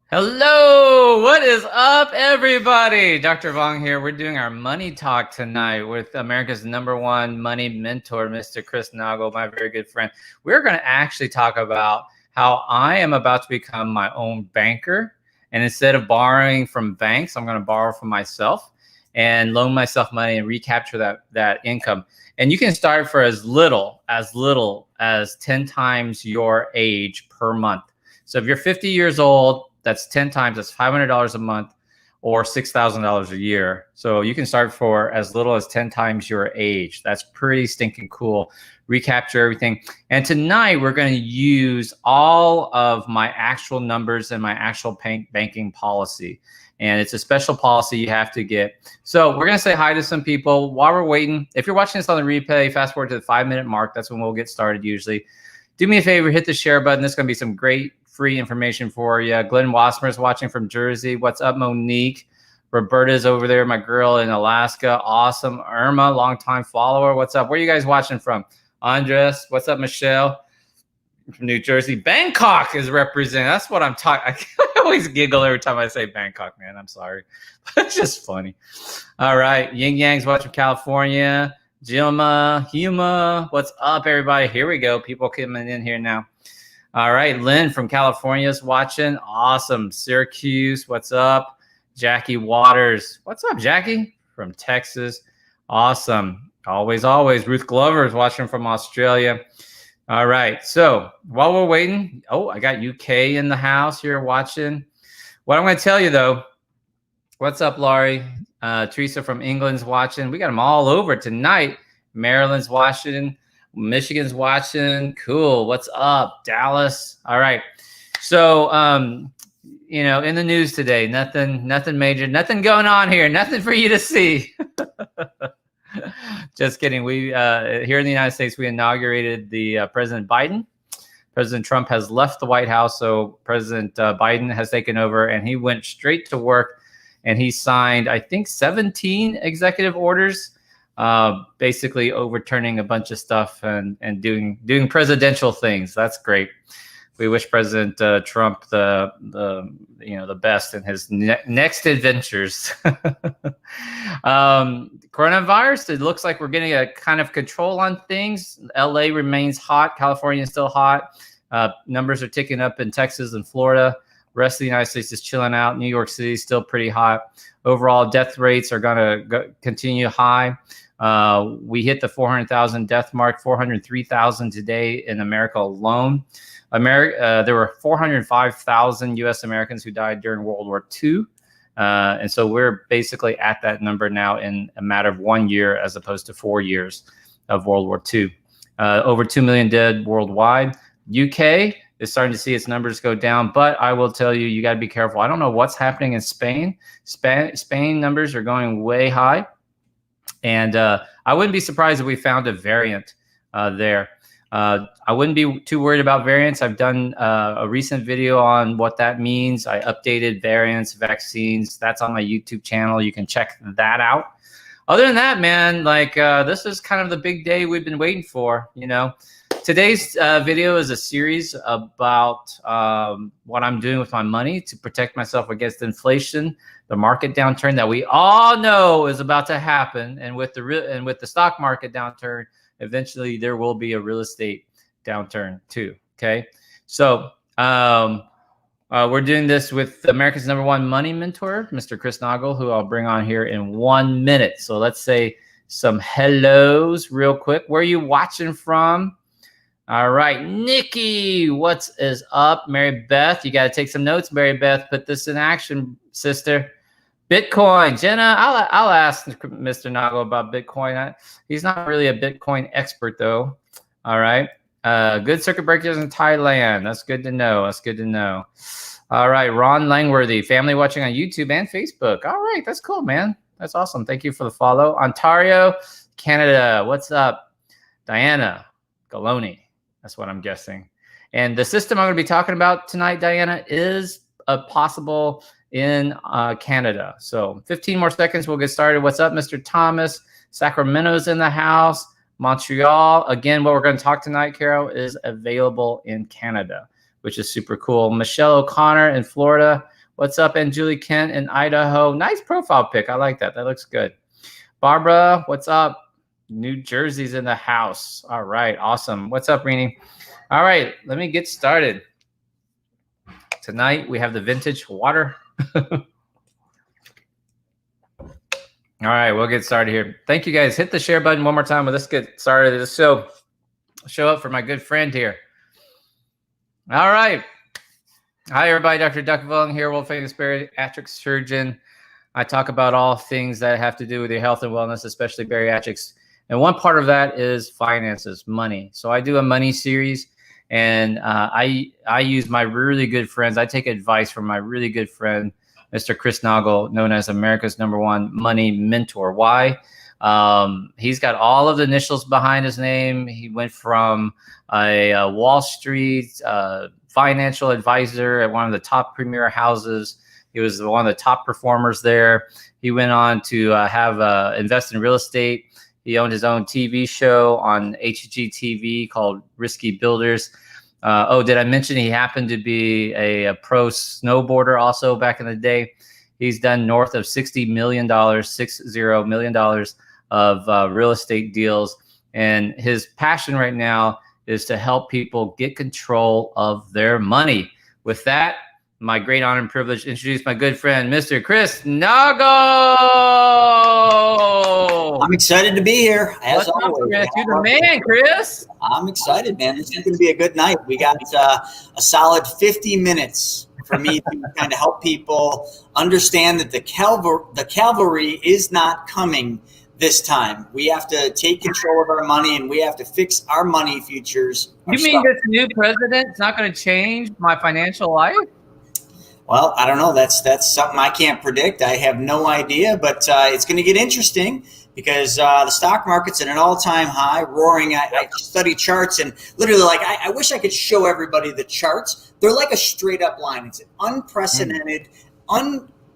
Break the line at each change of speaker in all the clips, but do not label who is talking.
Hello, what is up, everybody? Dr. Vong here. We're doing our money talk tonight with America's #1 money mentor, Mr. Chris Naugle, my very good friend. We're going to actually talk about how I am about to become my own banker. And instead of borrowing from banks, I'm going to borrow from myself and loan myself money and recapture that income. And you can start for as little as 10 times your age per month. So if you're 50 years old, that's 10 times, that's $500 a month or $6,000 a year. So you can start for as little as 10 times your age. That's pretty stinking cool. Recapture everything. And tonight we're going to use all of my actual numbers and my actual banking policy. And it's a special policy you have to get. So we're going to say hi to some people while we're waiting. If you're watching this on the replay, fast forward to the 5-minute mark. That's when we'll get started usually. Do me a favor, hit the share button. There's going to be some great free information for you. Glenn Wasmer is watching from Jersey. What's up, Monique? Roberta's over there, my girl in Alaska. Awesome. Irma, longtime follower. What's up? Where are you guys watching from? Andres, what's up, Michelle? From New Jersey. Bangkok is represented. That's what I'm talking. I always giggle every time I say Bangkok, man. I'm sorry. But it's just funny. All right. Ying Yang's watching California. Jilma, Huma, what's up, everybody? Here we go. People coming in here now. All right, Lynn from California is watching. Awesome. Syracuse, what's up? Jackie Waters. What's up, Jackie? From Texas. Awesome. Always, always. Ruth Glover is watching from Australia. All right, so while we're waiting, I got UK in the house here watching. What I'm going to tell you, though, what's up, Laurie? Teresa from England's watching. We got them all over tonight. Maryland's watching. Michigan's watching. Cool. What's up, Dallas? All right. So, in the news today, nothing major, nothing going on here, nothing for you to see. Just kidding. We here in the United States, we inaugurated the President Biden. President Trump has left the White House, so President Biden has taken over, and he went straight to work, and he signed, I think, 17 executive orders. Basically overturning a bunch of stuff and doing presidential things. That's great. We wish President Trump the best in his next adventures. Coronavirus, it looks like we're getting a kind of control on things. LA remains hot. California is still hot. Numbers are ticking up in Texas and Florida. Rest of the United States is chilling out. New York City is still pretty hot. Overall, death rates are going to continue high. We hit the 400,000 death mark, 403,000 today in America alone. There were 405,000 U.S. Americans who died during World War II. And so we're basically at that number now in a matter of 1 year as opposed to 4 years of World War II. Over 2 million dead worldwide. UK is starting to see its numbers go down, but I will tell you got to be careful. I don't know what's happening in Spain. Spain numbers are going way high. And I wouldn't be surprised if we found a variant there. I wouldn't be too worried about variants. I've done a recent video on what that means. I updated variants, vaccines. That's on my YouTube channel. You can check that out. Other than that, man, this is kind of the big day we've been waiting for, Today's video is a series about what I'm doing with my money to protect myself against inflation, the market downturn that we all know is about to happen, and with the stock market downturn, eventually there will be a real estate downturn too. Okay, so we're doing this with America's #1 money mentor, Mr. Chris Naugle, who I'll bring on here in 1 minute. So let's say some hellos real quick. Where are you watching from? All right, Nikki, what is up? Mary Beth, you got to take some notes. Mary Beth, put this in action, sister. Bitcoin, Jenna, I'll ask Mr. Naugle about Bitcoin. He's not really a Bitcoin expert, though. All right, good circuit breakers in Thailand. That's good to know. That's good to know. All right, Ron Langworthy, family watching on YouTube and Facebook. All right, that's cool, man. That's awesome. Thank you for the follow. Ontario, Canada, what's up? Diana Galoni. That's what I'm guessing. And the system I'm going to be talking about tonight, Diana, is possible in Canada. So 15 more seconds, we'll get started. What's up, Mr. Thomas? Sacramento's in the house. Montreal. Again, what we're going to talk tonight, Carol, is available in Canada, which is super cool. Michelle O'Connor in Florida. What's up, and Julie Kent in Idaho? Nice profile pic. I like that. That looks good. Barbara, what's up? New Jersey's in the house. All right, awesome. What's up, Rini? All right, let me get started. Tonight we have the vintage water. All right, we'll get started here. Thank you, guys. Hit the share button one more time. Let's get started. Let's show up for my good friend here. All right. Hi, everybody. Dr. Duckville here, world famous bariatric surgeon. I talk about all things that have to do with your health and wellness, especially bariatrics. And one part of that is finances, money. So I do a money series, and I use my really good friends. I take advice from my really good friend, Mr. Chris Naugle, known as America's #1 money mentor. Why? He's got all of the initials behind his name. He went from a Wall Street financial advisor at one of the top premier houses. He was one of the top performers there. He went on to invest in real estate. He owned his own TV show on HGTV called Risky Builders. Oh, did I mention he happened to be a pro snowboarder also back in the day? He's done north of $60 million, $60 million of real estate deals. And his passion right now is to help people get control of their money. With that, my great honor and privilege to introduce my good friend, Mr. Chris Nogo.
I'm excited to be here, as
What's
always.
Up, Chris? You're the man, Chris.
I'm excited, man. This is going to be a good night. We got a solid 50 minutes for me to kind of help people understand that the cavalry is not coming this time. We have to take control of our money, and we have to fix our money futures.
You mean this new president's not going to change my financial life?
Well, I don't know. That's something I can't predict. I have no idea, but it's going to get interesting because the stock market's at an all-time high, roaring. I study charts, and literally, like, I wish I could show everybody the charts. They're like a straight-up line. It's an unprecedented,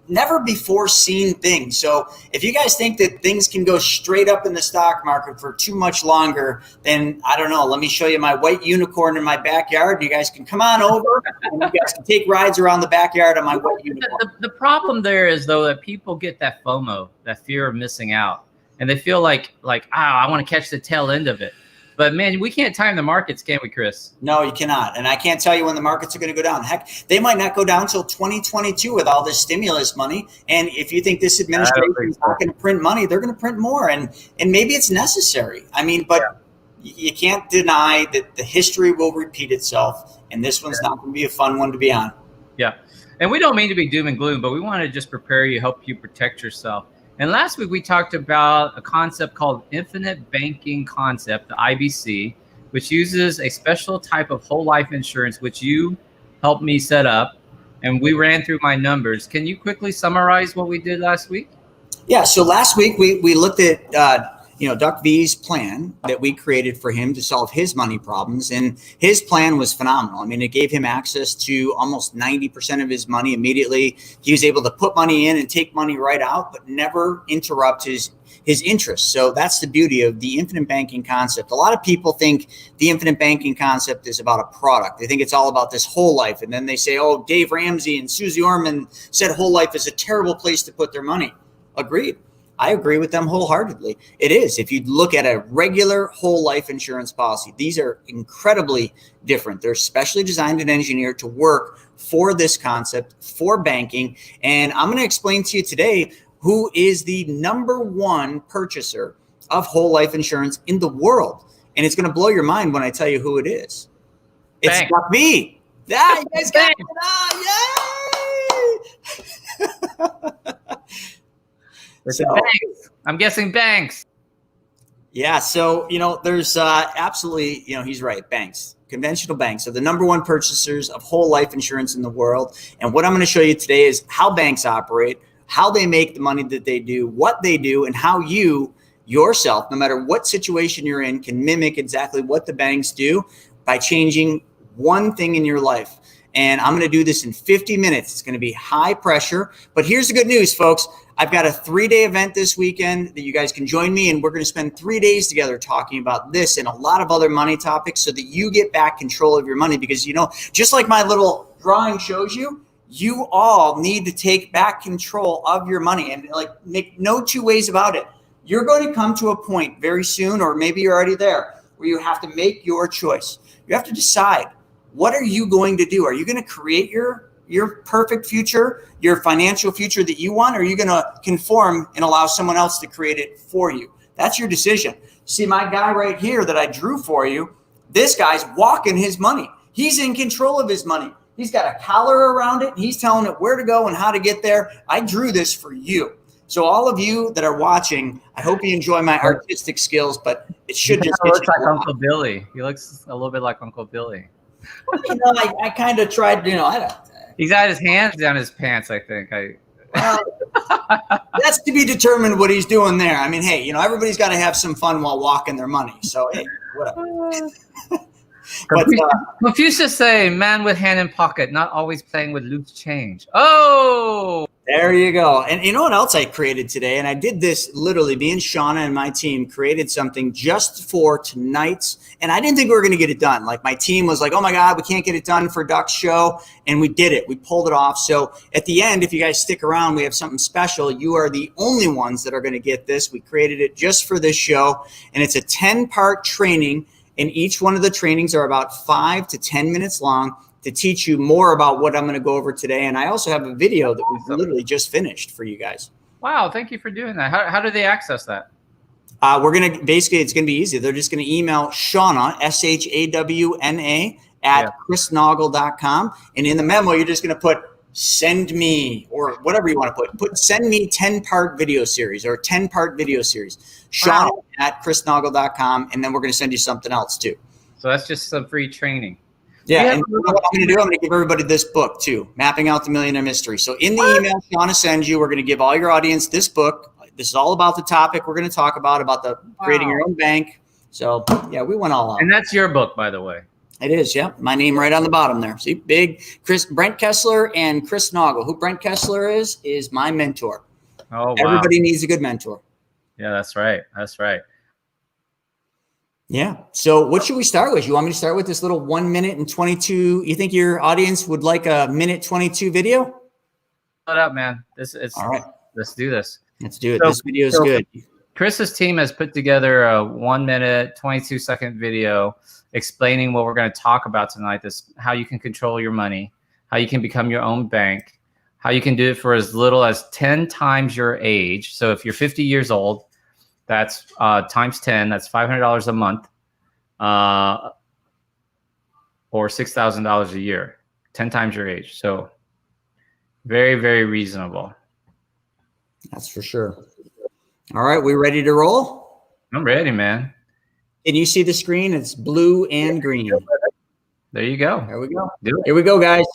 never before seen thing. So if you guys think that things can go straight up in the stock market for too much longer, then I don't know. Let me show you my white unicorn in my backyard. You guys can come on over and you guys can take rides around the backyard on my white unicorn.
The problem there is, though, that people get that FOMO, that fear of missing out. And they feel like, I want to catch the tail end of it. But, man, we can't time the markets, can we, Chris?
No, you cannot. And I can't tell you when the markets are going to go down. Heck, they might not go down until 2022 with all this stimulus money. And if you think this administration is not going to print money, they're going to print more. And maybe it's necessary. I mean, but you can't deny that the history will repeat itself. And this one's not going to be a fun one to be on. Yeah.
And we don't mean to be doom and gloom, but we want to just prepare you, help you protect yourself. And last week we talked about a concept called infinite banking concept, the IBC, which uses a special type of whole life insurance, which you helped me set up. And we ran through my numbers. Can you quickly summarize what we did last week?
Yeah. So last week we looked at, Duck V's plan that we created for him to solve his money problems. And his plan was phenomenal. I mean, it gave him access to almost 90% of his money immediately. He was able to put money in and take money right out, but never interrupt his interest. So that's the beauty of the infinite banking concept. A lot of people think the infinite banking concept is about a product. They think it's all about this whole life. And then they say, oh, Dave Ramsey and Susie Orman said whole life is a terrible place to put their money. Agreed. I agree with them wholeheartedly. It is. If you look at a regular whole life insurance policy, these are incredibly different. They're specially designed and engineered to work for this concept, for banking. And I'm going to explain to you today who is the #1 purchaser of whole life insurance in the world. And it's going to blow your mind when I tell you who it is. It's Duck V. Yeah, you guys got it. Yay!
So, banks. I'm guessing banks.
Yeah. So, there's absolutely, he's right. Banks, conventional banks are the #1 purchasers of whole life insurance in the world. And what I'm going to show you today is how banks operate, how they make the money that they do, what they do, and how you yourself, no matter what situation you're in, can mimic exactly what the banks do by changing one thing in your life. And I'm going to do this in 50 minutes. It's going to be high pressure. But here's the good news, folks. I've got a 3-day event this weekend that you guys can join me, and we're going to spend 3 days together talking about this and a lot of other money topics so that you get back control of your money. Because, just like my little drawing shows you, You all need to take back control of your money, and like, make no two ways about it. You're going to come to a point very soon, or maybe you're already there, where you have to make your choice. You have to decide, what are you going to do? Are you going to create your perfect future, your financial future that you want? Or are you going to conform and allow someone else to create it for you? That's your decision. See, my guy right here that I drew for you, this guy's walking his money. He's in control of his money. He's got a collar around it. He's telling it where to go and how to get there. I drew this for you. So all of you that are watching, I hope you enjoy my artistic skills, but it should just
looks like Uncle Billy. He looks a little bit like Uncle Billy.
Well, I kind of tried,
He's got his hands down his pants, I think.
Well, that's to be determined what he's doing there. I mean, hey, everybody's got to have some fun while walking their money. So, hey, whatever. But
Confucius say, man with hand in pocket, not always playing with loose change. Oh!
There you go. And you know what else I created today? And I did this literally, me and Shauna and my team created something just for tonight's. And I didn't think we were going to get it done. Like, my team was like, oh my God, we can't get it done for Duck's show. And we did it. We pulled it off. So at the end, if you guys stick around, we have something special. You are the only ones that are going to get this. We created it just for this show. And it's a 10-part training. And each one of the trainings are about 5 to 10 minutes long, to teach you more about what I'm going to go over today. And I also have a video that we've literally just finished for you guys.
Wow. Thank you for doing that. How do they access that?
We're going to basically, it's going to be easy. They're just going to email Shauna, SHAWNA at chrisnaugle.com. And in the memo, you're just going to put send me, or whatever you want to put send me 10-part video series, or 10-part video series, Shauna at chrisnaugle.com. And then we're going to send you something else too.
So that's just some free training.
Yeah, and you know what I'm going to do? I'm going to give everybody this book too, Mapping Out the Millionaire Mystery. So in the email Shauna sends you, we're going to give all your audience this book. This is all about the topic we're going to talk about the creating your own bank. So yeah, we went all out.
And that's your book, by the way.
It is, yeah. My name right on the bottom there. See, big Brent Kessler and Chris Naugle. Who Brent Kessler is my mentor.
Oh, wow.
Everybody needs a good mentor.
Yeah, that's right. That's right.
Yeah. So what should we start with? You want me to start with this little 1 minute and 22? You think your audience would like a minute 22 video?
Shut up, man. All right. Let's do this.
Let's do it. This video is good.
Chris's team has put together a 1 minute, 22-second video explaining what we're going to talk about tonight. How you can control your money, how you can become your own bank, how you can do it for as little as 10 times your age. So if you're 50 years old, that's times 10. That's $500 a month, or $6,000 a year. 10 times your age. So very, very reasonable.
That's for sure. All right, we ready to roll?
I'm ready, man.
Can you see the screen? It's blue and green.
There you go.
There we go. Here we go, guys.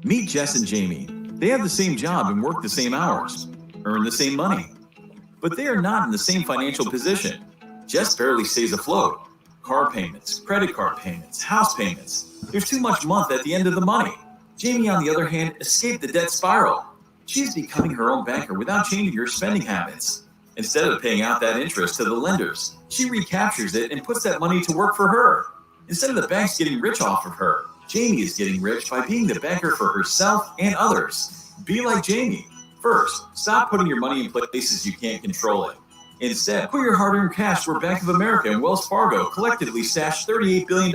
Meet Jess and Jamie. They have the same job and work the same hours, earn the same money, but they are not in the same financial position. Jess barely stays afloat. Car payments, credit card payments, house payments. There's too much month at the end of the money. Jamie, on the other hand, escaped the debt spiral. She is becoming her own banker without changing her spending habits. Instead of paying out that interest to the lenders, she recaptures it and puts that money to work for her. Instead of the banks getting rich off of her, Jamie is getting rich by being the banker for herself and others. Be like Jamie. First, stop putting your money in places you can't control it. Instead, put your hard-earned cash where Bank of America and Wells Fargo collectively stash $38 billion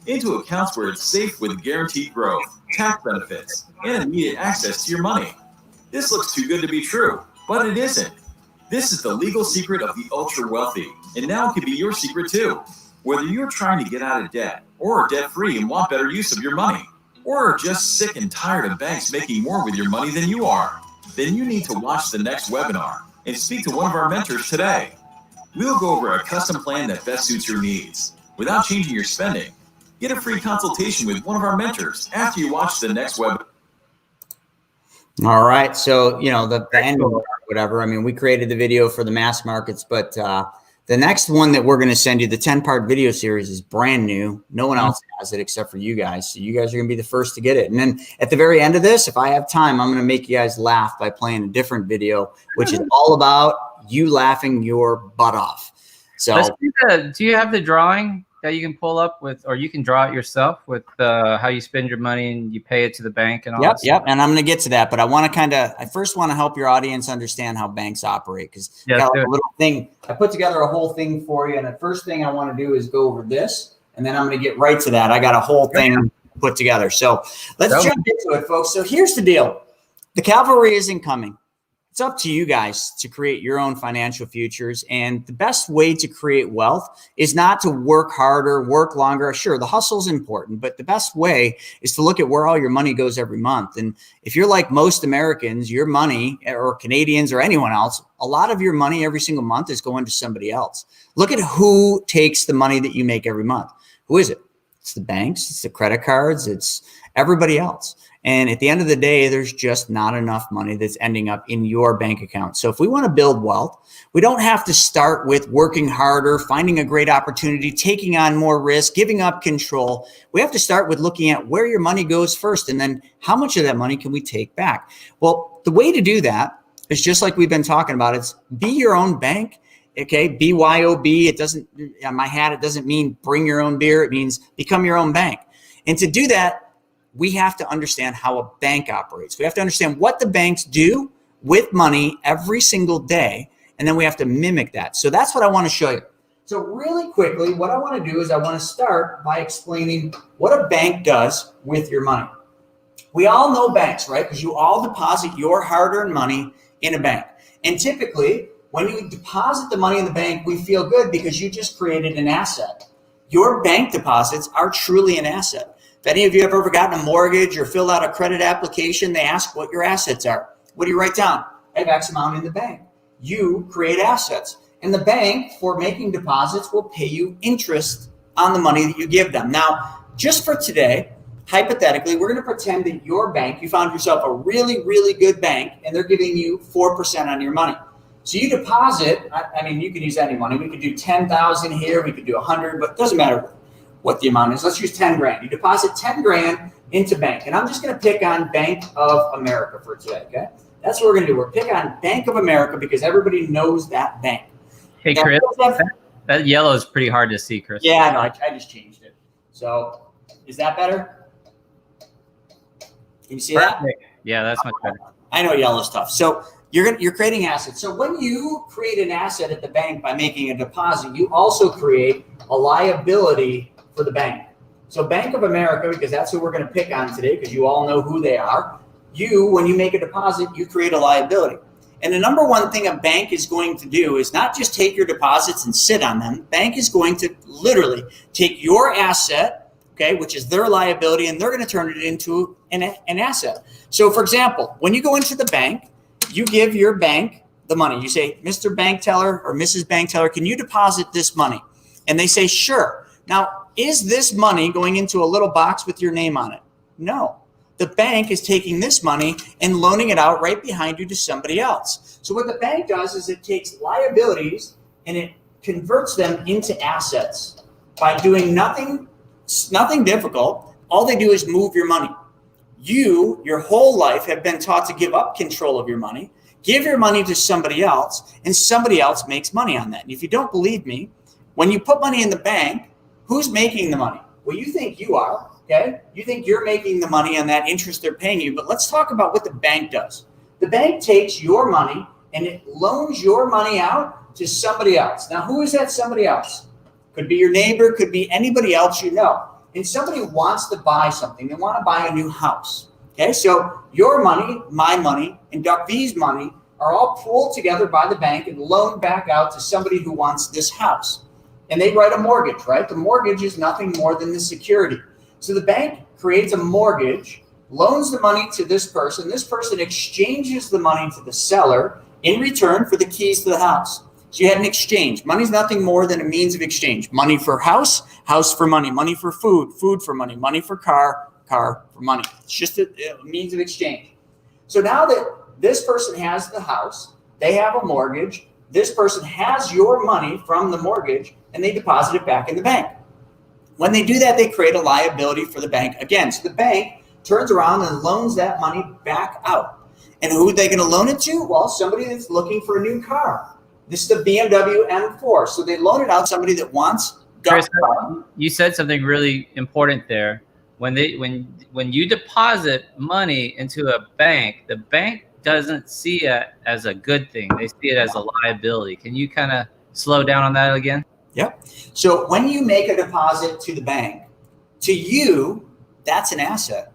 into accounts where it's safe with guaranteed growth, tax benefits, and immediate access to your money. This looks too good to be true, but it isn't. This is the legal secret of the ultra-wealthy, and now it can be your secret too. Whether you're trying to get out of debt, or are debt-free and want better use of your money, or are just sick and tired of banks making more with your money than you are, then you need to watch the next webinar and speak to one of our mentors today. We'll go over a custom plan that best suits your needs without changing your spending. Get a free consultation with one of our mentors after you watch the next webinar.
All right. So, the end or whatever. I mean, we created the video for the mass markets, but the next one that we're going to send you, the 10-part video series, is brand new. No one else has it except for you guys. So you guys are going to be the first to get it. And then at the very end of this, if I have time, I'm going to make you guys laugh by playing a different video, which is all about you laughing your butt off. So
do you have the drawing that you can pull up with, or you can draw it yourself with how you spend your money and you pay it to the bank and all that
Yep.
stuff?
And I'm going to get to that, but I first want to help your audience understand how banks operate, because
Yeah,
got a little thing. I put together a whole thing for you. And the first thing I want to do is go over this, and then I'm going to get right to that. I got a whole thing put together. So let's jump into it, folks. So here's the deal. The cavalry isn't coming. It's up to you guys to create your own financial futures. And the best way to create wealth is not to work harder, work longer. Sure, the hustle is important, but the best way is to look at where all your money goes every month. And if you're like most Americans, your money, or Canadians or anyone else, a lot of your money every single month is going to somebody else. Look at who takes the money that you make every month. Who is it? It's the banks, it's the credit cards, it's everybody else. And at the end of the day, there's just not enough money that's ending up in your bank account. So if we want to build wealth, we don't have to start with working harder, finding a great opportunity, taking on more risk, giving up control. We have to start with looking at where your money goes first, and then how much of that money can we take back? Well, the way to do that is just like we've been talking about. It's be your own bank. Okay, BYOB. It doesn't, on my hat, it doesn't mean bring your own beer. It means become your own bank. And to do that, we have to understand how a bank operates. We have to understand what the banks do with money every single day, and then we have to mimic that. So that's what I want to show you. So really quickly, what I want to do is I want to start by explaining what a bank does with your money. We all know banks, right? Because you all deposit your hard-earned money in a bank. And typically, when you deposit the money in the bank, we feel good because you just created an asset. Your bank deposits are truly an asset. If any of you have ever gotten a mortgage or filled out a credit application, they ask what your assets are. What do you write down? I have X amount in the bank. You create assets. And the bank, for making deposits, will pay you interest on the money that you give them. Now, just for today, hypothetically, we're going to pretend that your bank, you found yourself a really, really good bank, and they're giving you 4% on your money. So you deposit, I mean, you can use any money. We could do 10,000 here. We could do 100, but it doesn't matter what the amount is. Let's use 10 grand. You deposit 10 grand into bank. And I'm just going to pick on Bank of America for today, okay? That's what we're going to do. We're pick on Bank of America because everybody knows that bank.
Hey, Chris, that yellow is pretty hard to see, Chris.
Yeah, I know. I just changed it. So is that better? Can you see that?
Yeah, that's much better.
I know yellow's tough. So you're creating assets. So when you create an asset at the bank by making a deposit, you also create a liability for the bank. So Bank of America, because that's who we're going to pick on today, because you all know who they are. When you make a deposit, you create a liability. And the number one thing a bank is going to do is not just take your deposits and sit on them. Bank is going to literally take your asset, okay, which is their liability, and they're going to turn it into an asset. So for example, when you go into the bank, you give your bank the money. You say, Mr. Bank Teller or Mrs. Bank Teller, can you deposit this money? And they say, sure. Now, is this money going into a little box with your name on it? No. The bank is taking this money and loaning it out right behind you to somebody else. So what the bank does is it takes liabilities and it converts them into assets by doing nothing difficult. All they do is move your money. You, your whole life, have been taught to give up control of your money, give your money to somebody else, and somebody else makes money on that. And if you don't believe me, when you put money in the bank, who's making the money? Well, you think you are, okay? You think you're making the money on that interest they're paying you, but let's talk about what the bank does. The bank takes your money and it loans your money out to somebody else. Now, who is that somebody else? Could be your neighbor, could be anybody else you know. And somebody wants to buy something. They want to buy a new house, okay? So your money, my money, and Duck V's money are all pooled together by the bank and loaned back out to somebody who wants this house. And they write a mortgage, right? The mortgage is nothing more than the security. So the bank creates a mortgage, loans the money to this person. This person exchanges the money to the seller in return for the keys to the house. So you had an exchange. Money's nothing more than a means of exchange. Money for house, house for money. Money for food, food for money. Money for car, car for money. It's just a means of exchange. So now that this person has the house, they have a mortgage, this person has your money from the mortgage, and they deposit it back in the bank. When they do that, they create a liability for the bank again. So the bank turns around and loans that money back out. And who are they going to loan it to? Well, somebody that's looking for a new car. This is the BMW M4. So they loan it out to somebody that wants
Chris, you said something really important there. When you deposit money into a bank, the bank doesn't see it as a good thing. They see it as a liability. Can you kind of slow down on that again?
Yep. So when you make a deposit to the bank, to you, that's an asset.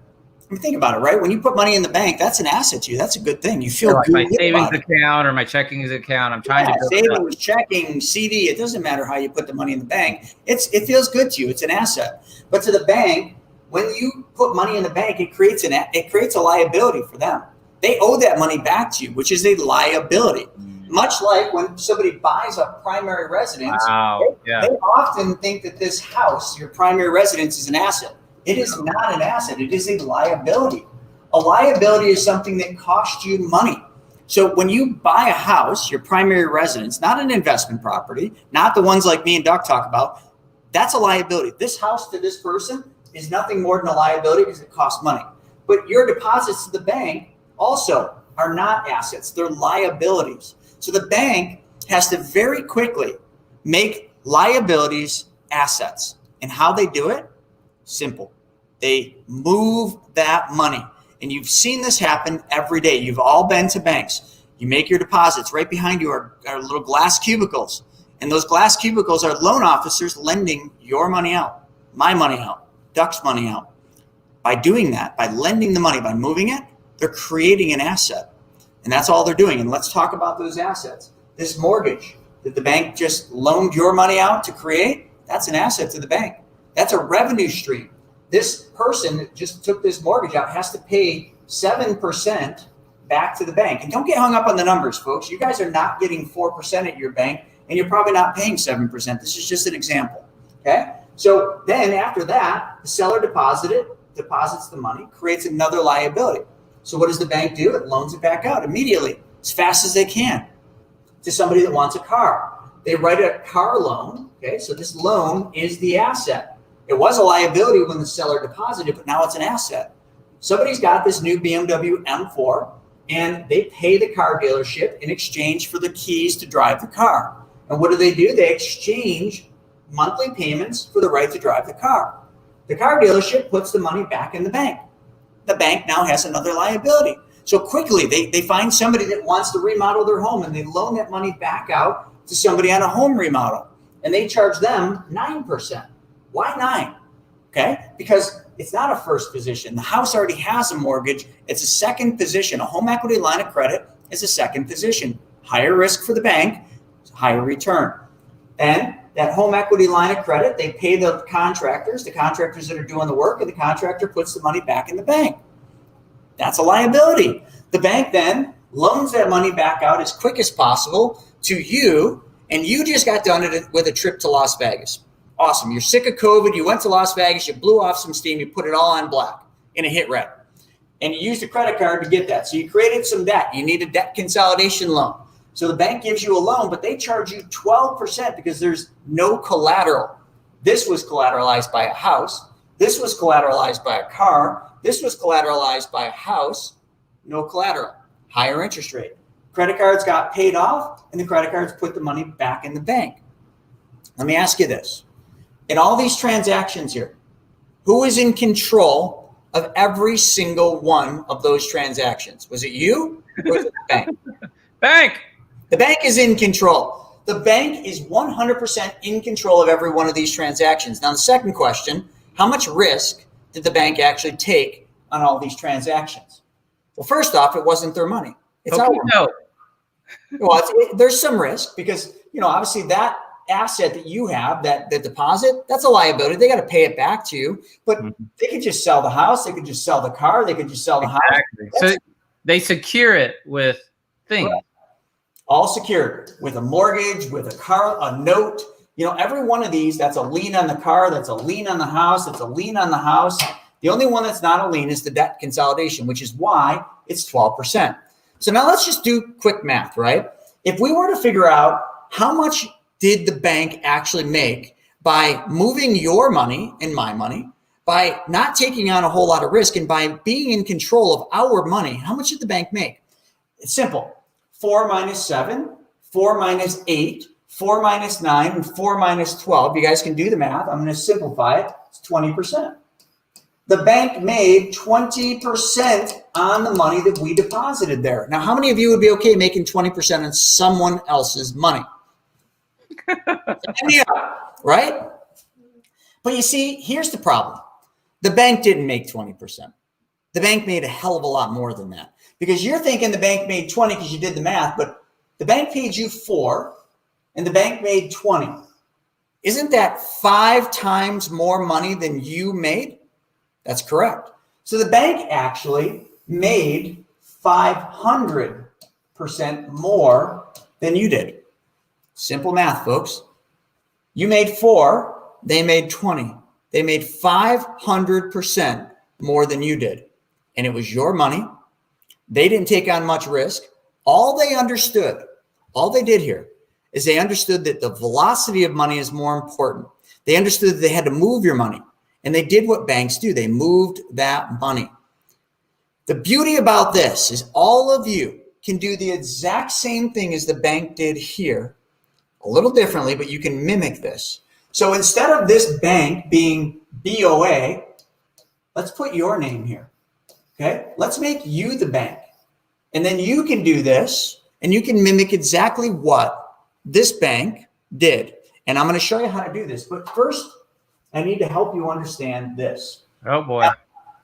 I mean, think about it, right? When you put money in the bank, that's an asset to you. That's a good thing. You feel good.
My savings account or my checking account. I'm trying to
savings, checking, CD. It doesn't matter how you put the money in the bank. It feels good to you. It's an asset. But to the bank, when you put money in the bank, it creates a liability for them. They owe that money back to you, which is a liability. Much like when somebody buys a primary residence, they often think that this house, your primary residence, is an asset. It is not an asset. It is a liability. A liability is something that costs you money. So when you buy a house, your primary residence, not an investment property, not the ones like me and Doc talk about, that's a liability. This house to this person is nothing more than a liability because it costs money. But your deposits to the bank also are not assets. They're liabilities. So the bank has to very quickly make liabilities assets. And how they do it? Simple. They move that money. And you've seen this happen every day. You've all been to banks. You make your deposits. Right behind you are little glass cubicles. And those glass cubicles are loan officers lending your money out, my money out, Duck's money out. By doing that, by lending the money, by moving it, they're creating an asset. And that's all they're doing. And let's talk about those assets. This mortgage that the bank just loaned your money out to create, that's an asset to the bank. That's a revenue stream. This person that just took this mortgage out has to pay 7% back to the bank. And don't get hung up on the numbers, folks. You guys are not getting 4% at your bank, and you're probably not paying 7%. This is just an example, okay? So then after that, the seller deposits the money, creates another liability. So what does the bank do? It loans it back out immediately, as fast as they can, to somebody that wants a car. They write a car loan, okay? So this loan is the asset. It was a liability when the seller deposited, but now it's an asset. Somebody's got this new BMW M4, and they pay the car dealership in exchange for the keys to drive the car. And what do? They exchange monthly payments for the right to drive the car. The car dealership puts the money back in the bank. The bank now has another liability. So quickly, they find somebody that wants to remodel their home, and they loan that money back out to somebody on a home remodel. And they charge them 9%. Why 9? Okay, because it's not a first position. The house already has a mortgage. It's a second position. A home equity line of credit is a second position. Higher risk for the bank, higher return. And that home equity line of credit, they pay the contractors that are doing the work, and the contractor puts the money back in the bank. That's a liability. The bank then loans that money back out as quick as possible to you, and you just got done with a trip to Las Vegas. Awesome. You're sick of COVID. You went to Las Vegas. You blew off some steam. You put it all on black in a hit red. And you used a credit card to get that. So you created some debt. You need a debt consolidation loan. So the bank gives you a loan, but they charge you 12% because there's no collateral. This was collateralized by a house. This was collateralized by a car. This was collateralized by a house. No collateral. Higher interest rate. Credit cards got paid off, and the credit cards put the money back in the bank. Let me ask you this. In all these transactions here, who is in control of every single one of those transactions? Was it you or was it the bank?
Bank.
The bank is in control. The bank is 100% in control of every one of these transactions. Now, the second question, how much risk did the bank actually take on all these transactions? Well, first off, it wasn't their money. It's our money. Well, there's some risk because, obviously that asset that you have, that the deposit, that's a liability. They got to pay it back to you, but they could just sell the house. They could just sell the car. They could just sell the house.
So they secure it with things.
Right. All secured with a mortgage, with a car, a note. Every one of these, that's a lien on the car. That's a lien on the house. That's a lien on the house. The only one that's not a lien is the debt consolidation, which is why it's 12%. So now let's just do quick math, right? If we were to figure out how much did the bank actually make by moving your money and my money, by not taking on a whole lot of risk, and by being in control of our money, how much did the bank make? It's simple. 4 minus 7, 4 minus 8, 4 minus 9 and 4 minus 12. You guys can do the math. I'm going to simplify it. It's 20%. The bank made 20% on the money that we deposited there. Now, how many of you would be okay making 20% on someone else's money? Yeah, right? But you see, here's the problem. The bank didn't make 20%. The bank made a hell of a lot more than that. Because you're thinking the bank made 20 because you did the math, but the bank paid you 4 and the bank made 20. Isn't that 5 times more money than you made? That's correct. So the bank actually made 500% more than you did. Simple math, folks. You made 4, they made 20. They made 500% more than you did. And it was your money. They didn't take on much risk. All they understood, all they did here is they understood that the velocity of money is more important. They understood that they had to move your money. And they did what banks do. They moved that money. The beauty about this is all of you can do the exact same thing as the bank did here, a little differently, but you can mimic this. So instead of this bank being BOA, let's put your name here. Okay, let's make you the bank. And then you can do this and you can mimic exactly what this bank did. And I'm going to show you how to do this. But first, I need to help you understand this.
Oh, boy.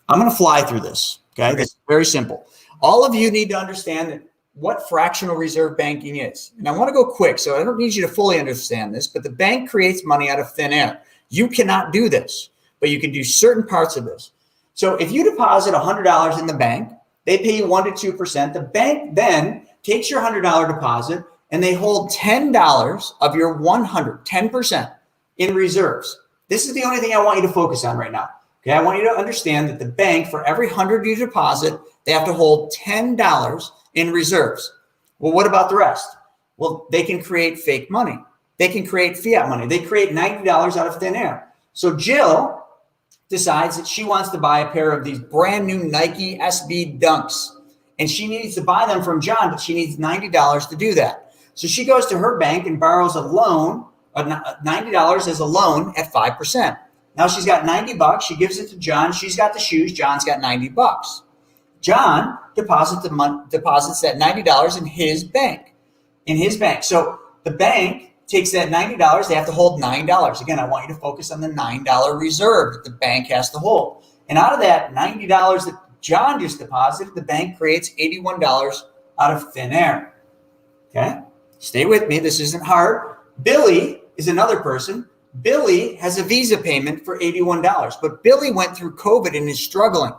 I'm going to fly through this. Okay, this is very simple. All of you need to understand what fractional reserve banking is. And I want to go quick, so I don't need you to fully understand this, but the bank creates money out of thin air. You cannot do this, but you can do certain parts of this. So if you deposit $100 in the bank, they pay you 1 to 2%. The bank then takes your $100 deposit and they hold $10 of your 100, 10% in reserves. This is the only thing I want you to focus on right now. Okay, I want you to understand that the bank, for every 100 you deposit, they have to hold $10 in reserves. Well, what about the rest? Well, they can create fake money. They can create fiat money. They create $90 out of thin air. So Jill decides that she wants to buy a pair of these brand new Nike SB Dunks. And she needs to buy them from John, but she needs $90 to do that. So she goes to her bank and borrows a loan, $90 as a loan at 5%. Now she's got $90. She gives it to John. She's got the shoes. John's got $90. John deposits that $90 in his bank. So the bank takes that $90. They have to hold $9. Again, I want you to focus on the $9 reserve that the bank has to hold. And out of that $90 that John just deposited, the bank creates $81 out of thin air. Okay? Stay with me. This isn't hard. Billy is another person. Billy has a Visa payment for $81, but Billy went through COVID and is struggling.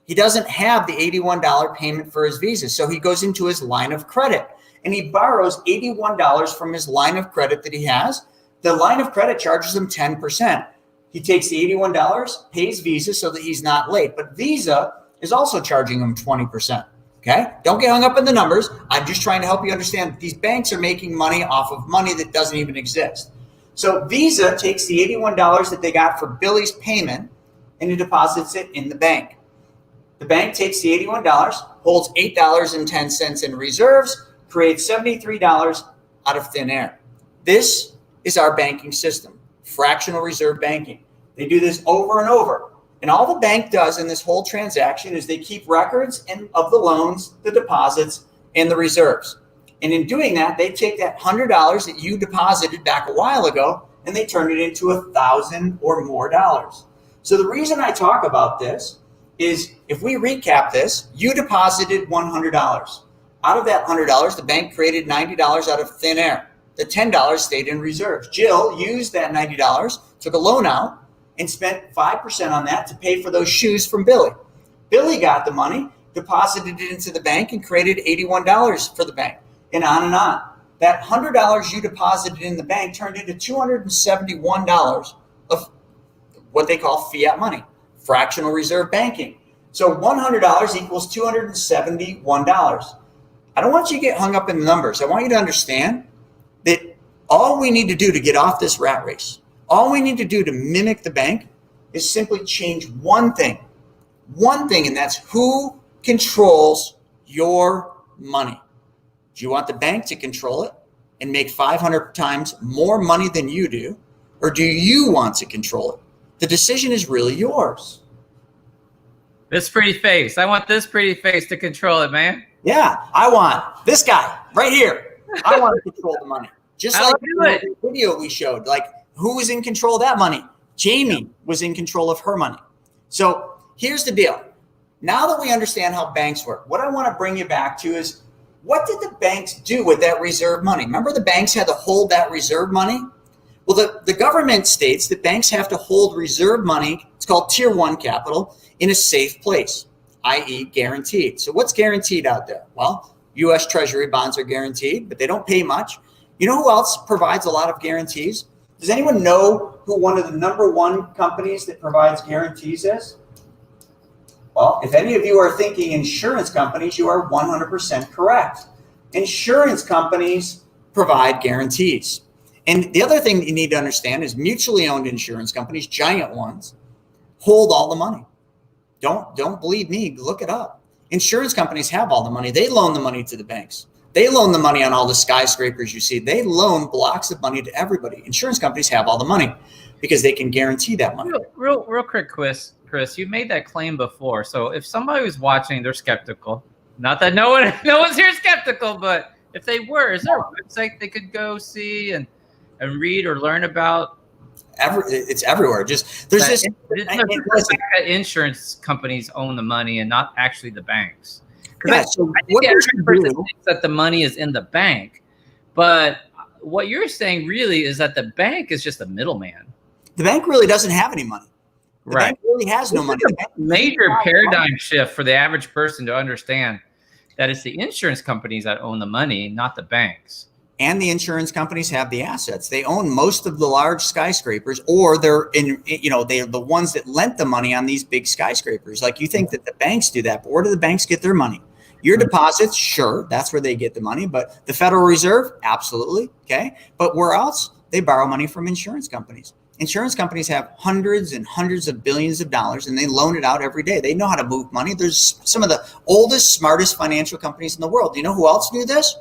He doesn't have the $81 payment for his Visa, so he goes into his line of credit and he borrows $81 from his line of credit that he has. The line of credit charges him 10%. He takes the $81, pays Visa so that he's not late, but Visa is also charging him 20%. Okay? Don't get hung up in the numbers. I'm just trying to help you understand that these banks are making money off of money that doesn't even exist. So Visa takes the $81 that they got for Billy's payment and it deposits it in the bank. The bank takes the $81, holds $8.10 in reserves, creates $73 out of thin air. This is our banking system, fractional reserve banking. They do this over and over. And all the bank does in this whole transaction is they keep records of the loans, the deposits, and the reserves. And in doing that, they take that $100 that you deposited back a while ago and they turn it into $1,000 or more dollars. So the reason I talk about this is if we recap this, you deposited $100. Out of that $100, the bank created $90 out of thin air. The $10 stayed in reserves. Jill used that $90, took a loan out, and spent 5% on that to pay for those shoes from Billy. Billy got the money, deposited it into the bank, and created $81 for the bank, and on and on. That $100 you deposited in the bank turned into $271 of what they call fiat money, fractional reserve banking. So $100 equals $271. I don't want you to get hung up in the numbers. I want you to understand that all we need to do to get off this rat race, all we need to do to mimic the bank is simply change one thing, and that's who controls your money. Do you want the bank to control it, and make 500 times more money than you do? Or do you want to control it? The decision is really yours.
This pretty face. I want this pretty face to control it, man.
Yeah, I want this guy right here. I want to control the money. Just like the video we showed, like who was in control of that money? Jamie was in control of her money. So here's the deal. Now that we understand how banks work, what I want to bring you back to is, what did the banks do with that reserve money? Remember, the banks had to hold that reserve money? Well, the government states that banks have to hold reserve money, it's called Tier 1 capital, in a safe place, i.e. guaranteed. So what's guaranteed out there? Well, U.S. Treasury bonds are guaranteed, but they don't pay much. You know who else provides a lot of guarantees? Does anyone know who one of the number one companies that provides guarantees is? Well, if any of you are thinking insurance companies, you are 100% correct. Insurance companies provide guarantees. And the other thing that you need to understand is mutually owned insurance companies, giant ones, hold all the money. Don't believe me, look it up. Insurance companies have all the money. They loan the money to the banks. They loan the money on all the skyscrapers you see. They loan blocks of money to everybody. Insurance companies have all the money because they can guarantee that money.
Real quick, Chris, you made that claim before. So if somebody was watching, they're skeptical. Not that no one's here skeptical, but if they were, is there a website they could go see and read or learn about?
It's everywhere. Just there's this.
Insurance companies own the money and not actually the banks.
Yeah, so what
every person thinks that the money is in the bank, but what you're saying really is that the bank is just a middleman.
The bank really doesn't have any money. The bank really has no money.
Major paradigm shift for the average person to understand that it's the insurance companies that own the money, not the banks.
And the insurance companies have the assets. They own most of the large skyscrapers, or they're the ones that lent the money on these big skyscrapers. Like, you think that the banks do that, but where do the banks get their money? Your deposits, sure, that's where they get the money. But the Federal Reserve, absolutely, okay. But where else? They borrow money from insurance companies. Insurance companies have hundreds and hundreds of billions of dollars, and they loan it out every day. They know how to move money. There's some of the oldest, smartest financial companies in the world. Do you know who else knew this?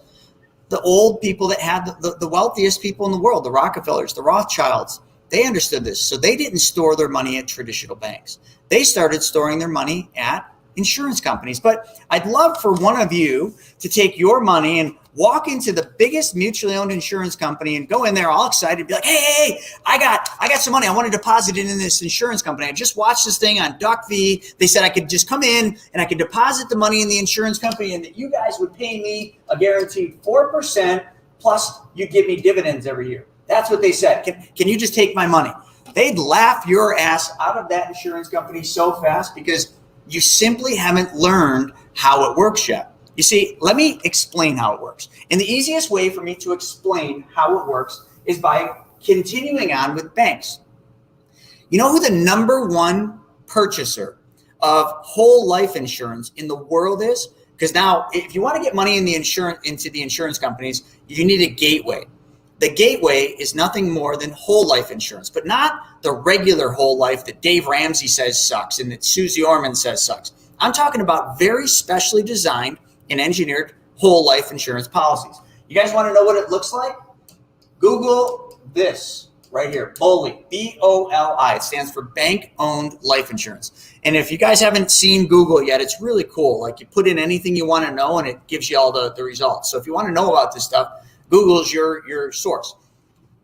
The old people that had the wealthiest people in the world, the Rockefellers, the Rothschilds. They understood this. So they didn't store their money at traditional banks. They started storing their money at insurance companies. But I'd love for one of you to take your money and walk into the biggest mutually owned insurance company and go in there all excited and be like, hey, I got some money. I want to deposit it in this insurance company. I just watched this thing on DuckV. They said I could just come in and I could deposit the money in the insurance company, and that you guys would pay me a guaranteed 4% plus you give me dividends every year. That's what they said. Can you just take my money? They'd laugh your ass out of that insurance company so fast, because you simply haven't learned how it works yet. You see, let me explain how it works. And the easiest way for me to explain how it works is by continuing on with banks. You know who the number one purchaser of whole life insurance in the world is? Because now, if you want to get money into the insurance companies, you need a gateway. The gateway is nothing more than whole life insurance, but not the regular whole life that Dave Ramsey says sucks and that Susie Orman says sucks. I'm talking about very specially designed and engineered whole life insurance policies. You guys want to know what it looks like? Google this right here, BOLI, B-O-L-I. It stands for bank-owned life insurance. And if you guys haven't seen Google yet, it's really cool. Like, you put in anything you want to know and it gives you all the results. So if you want to know about this stuff, Google's your source.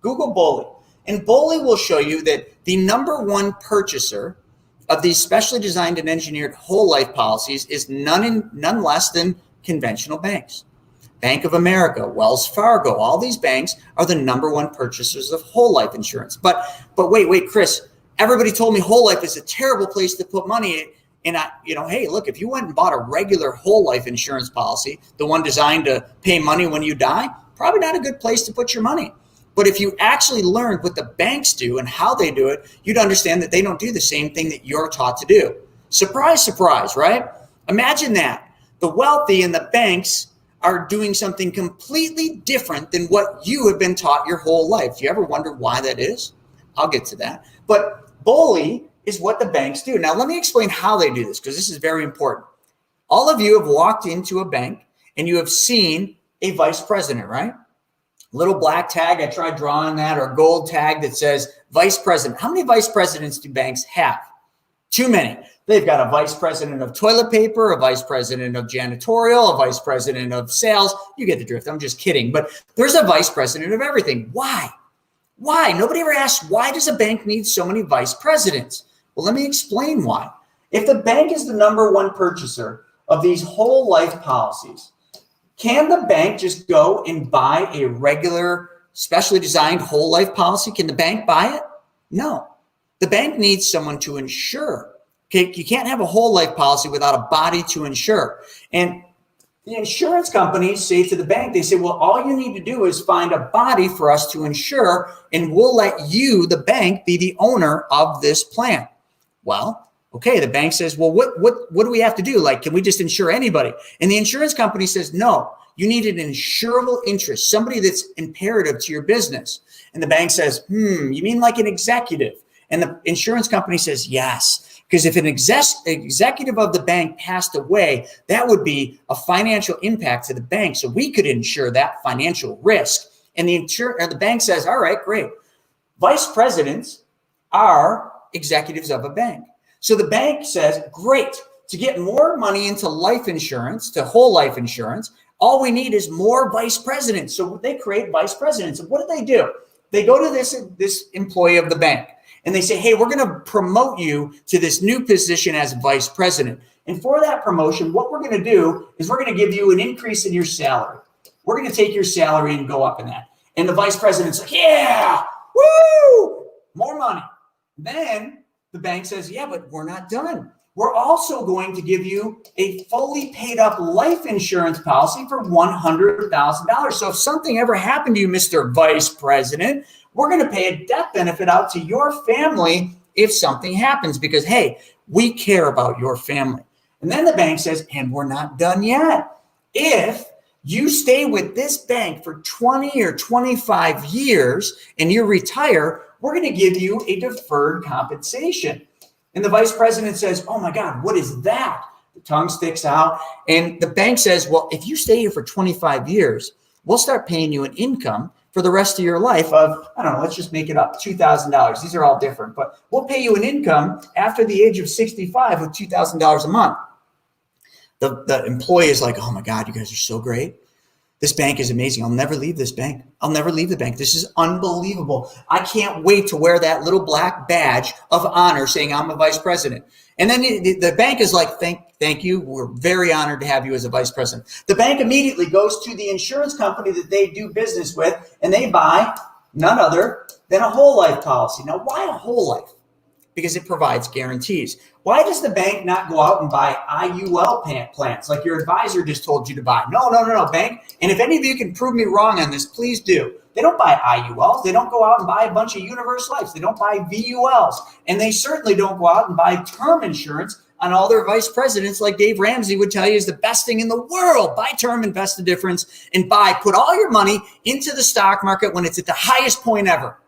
Google BOLI. And BOLI will show you that the number one purchaser of these specially designed and engineered whole life policies is none less than conventional banks. Bank of America, Wells Fargo, all these banks are the number one purchasers of whole life insurance. But wait, Chris, everybody told me whole life is a terrible place to put money. And hey, look, if you went and bought a regular whole life insurance policy, the one designed to pay money when you die, probably not a good place to put your money. But if you actually learned what the banks do and how they do it, you'd understand that they don't do the same thing that you're taught to do. Surprise, surprise, right? Imagine that. The wealthy and the banks are doing something completely different than what you have been taught your whole life. Do you ever wonder why that is? I'll get to that. But BOLI is what the banks do. Now, let me explain how they do this, because this is very important. All of you have walked into a bank and you have seen a vice president, right? little black tag. I tried drawing that, or gold tag that says vice president. How many vice presidents do banks have? Too many. They've got a vice president of toilet paper, a vice president of janitorial, a vice president of sales. You get the drift. I'm just kidding. But there's a vice president of everything. Why? Why? Nobody ever asks, why does a bank need so many vice presidents? Well, let me explain why. If the bank is the number one purchaser of these whole life policies, can the bank just go and buy a regular, specially designed whole life policy? Can the bank buy it? No. The bank needs someone to insure. Okay, you can't have a whole life policy without a body to insure. And the insurance companies say to the bank, they say, well, all you need to do is find a body for us to insure, and we'll let you, the bank, be the owner of this plan. Well, okay, the bank says, well, what do we have to do? Like, can we just insure anybody? And the insurance company says, no, you need an insurable interest, somebody that's imperative to your business. And the bank says, you mean like an executive? And the insurance company says, yes. Because if an executive of the bank passed away, that would be a financial impact to the bank. So we could insure that financial risk. And the bank says, all right, great. Vice presidents are executives of a bank. So the bank says, great. To get more money into life insurance, to whole life insurance, all we need is more vice presidents. So they create vice presidents. And what do? They go to this employee of the bank, and they say, hey, we're going to promote you to this new position as vice president. And for that promotion, what we're going to do is we're going to give you an increase in your salary. We're going to take your salary and go up in that. And the vice president's like, yeah, woo, more money. Then the bank says, yeah, but we're not done. We're also going to give you a fully paid up life insurance policy for $100,000. So if something ever happened to you, Mr. Vice President, we're going to pay a death benefit out to your family if something happens, because, hey, we care about your family. And then the bank says, and we're not done yet. If you stay with this bank for 20 or 25 years and you retire, we're going to give you a deferred compensation. And the vice president says, oh my God, what is that? The tongue sticks out. And the bank says, well, if you stay here for 25 years, we'll start paying you an income for the rest of your life of, I don't know, let's just make it up, $2,000. These are all different, but we'll pay you an income after the age of 65 of $2,000 a month. The employee is like, oh my God, you guys are so great. This bank is amazing. I'll never leave this bank. I'll never leave the bank. This is unbelievable. I can't wait to wear that little black badge of honor saying I'm a vice president. And then the bank is like, thank you. We're very honored to have you as a vice president. The bank immediately goes to the insurance company that they do business with, and they buy none other than a whole life policy. Now, why a whole life? Because it provides guarantees. Why does the bank not go out and buy IUL plans like your advisor just told you to buy? No, bank. And if any of you can prove me wrong on this, please do. They don't buy IULs. They don't go out and buy a bunch of universal lives. They don't buy VULs. And they certainly don't go out and buy term insurance on all their vice presidents like Dave Ramsey would tell you is the best thing in the world. Buy term, invest the difference, and put all your money into the stock market when it's at the highest point ever.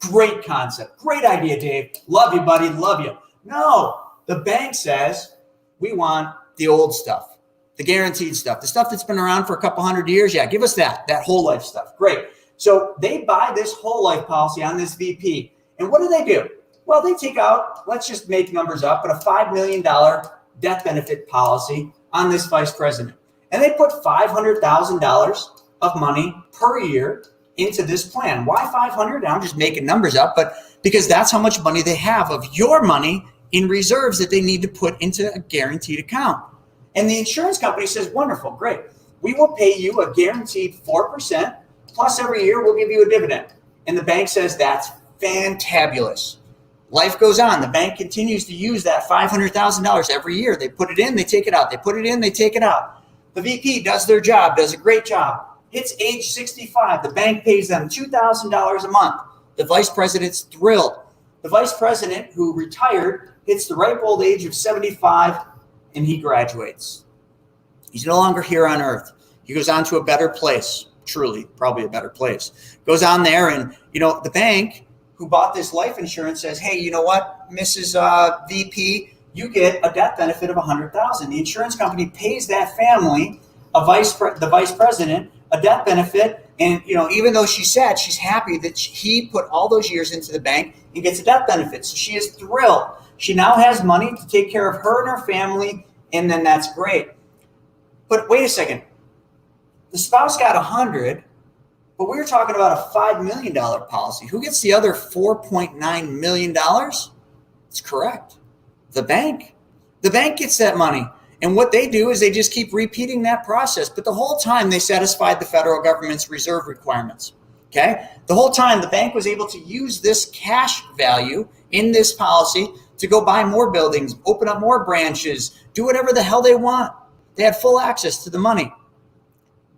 Great concept. Great idea, Dave. Love you, buddy. Love you. No, the bank says we want the old stuff, the guaranteed stuff, the stuff that's been around for a couple hundred years. Yeah, give us that whole life stuff. Great. So they buy this whole life policy on this VP. And what do? Well, they take out, let's just make numbers up, but a $5 million death benefit policy on this vice president. And they put $500,000 of money per year into this plan. Why 500? I'm just making numbers up, but because that's how much money they have of your money in reserves that they need to put into a guaranteed account. And the insurance company says, wonderful, great. We will pay you a guaranteed 4%, plus every year we'll give you a dividend. And the bank says, that's fantabulous. Life goes on. The bank continues to use that $500,000 every year. They put it in, they take it out. They put it in, they take it out. The VP does their job, does a great job. It's age 65. The bank pays them $2,000 a month. The vice president's thrilled. The vice president who retired hits the ripe old age of 75 and he graduates. He's no longer here on earth. He goes on to a better place, truly, probably a better place. Goes on there and, the bank who bought this life insurance says, hey, you know what, Mrs. VP, you get a death benefit of $100,000. The insurance company pays that family, the vice president, a death benefit And, even though she's sad, she's happy that he put all those years into the bank and gets a death benefit. So she is thrilled. She now has money to take care of her and her family, and then that's great. But wait a second. The spouse got 100, but we were talking about a $5 million policy. Who gets the other $4.9 million? It's correct. The bank. The bank gets that money. And what they do is they just keep repeating that process. But the whole time they satisfied the federal government's reserve requirements. Okay? The whole time the bank was able to use this cash value in this policy to go buy more buildings, open up more branches, do whatever the hell they want. They had full access to the money.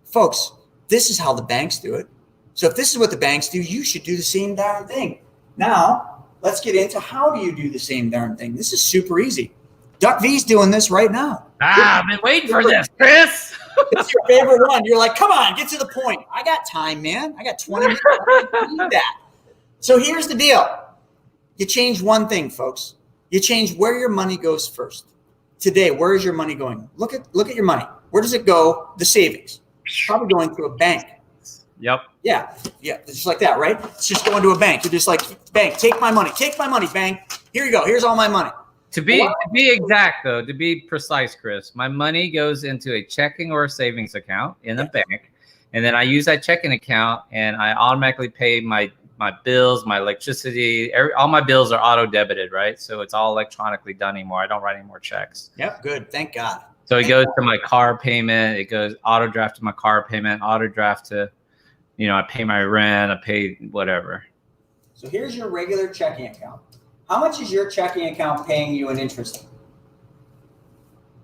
Folks, this is how the banks do it. So if this is what the banks do, you should do the same darn thing. Now, let's get into how do you do the same darn thing. This is super easy. Duck V's doing this right now.
I've been waiting for this, Chris.
It's your favorite one. You're like, come on, get to the point. I got time, man. I got 20 minutes. I need that. So here's the deal. You change one thing, folks. You change where your money goes first. Today, where is your money going? Look at your money. Where does it go? The savings. It's probably going to a bank.
Yep.
Yeah, just like that, right? It's just going to a bank. You're just like, bank, take my money, bank. Here you go. Here's all my money.
To be exact, though, to be precise, Chris, my money goes into a checking or a savings account in a bank, and then I use that checking account, and I automatically pay my bills, my electricity. All my bills are auto debited, right? So it's all electronically done anymore. I don't write any more checks.
Yep, good. Thank God.
So it goes to my car payment. It goes auto draft to my car payment, auto draft to, I pay my rent, I pay whatever.
So here's your regular checking account. How much is your checking account paying you in interest?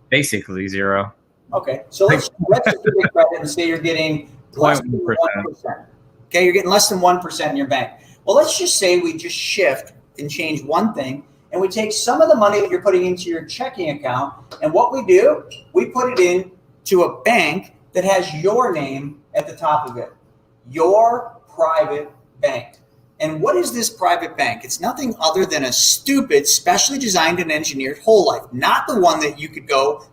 Basically zero.
Okay, so let's just give it credit and say you're getting less than 1%. Okay, you're getting less than 1% in your bank. Well, let's just say we just shift and change one thing, and we take some of the money that you're putting into your checking account, and what we do, we put it into a bank that has your name at the top of it. Your private bank. And what is this private bank? It's nothing other than a stupid, specially designed and engineered whole life, not the one that you could go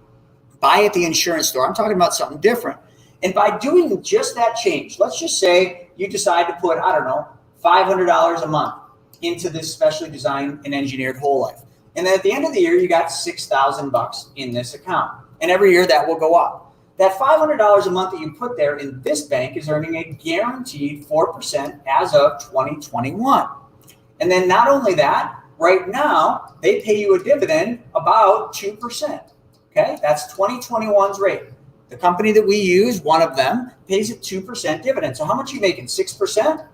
buy at the insurance store. I'm talking about something different. And by doing just that change, let's just say you decide to put, I don't know, $500 a month into this specially designed and engineered whole life. And then at the end of the year, you got $6,000 in this account. And every year that will go up. That $500 a month that you put there in this bank is earning a guaranteed 4% as of 2021. And then not only that, right now, they pay you a dividend about 2%. Okay, that's 2021's rate. The company that we use, one of them, pays a 2% dividend. So how much are you making? 6%?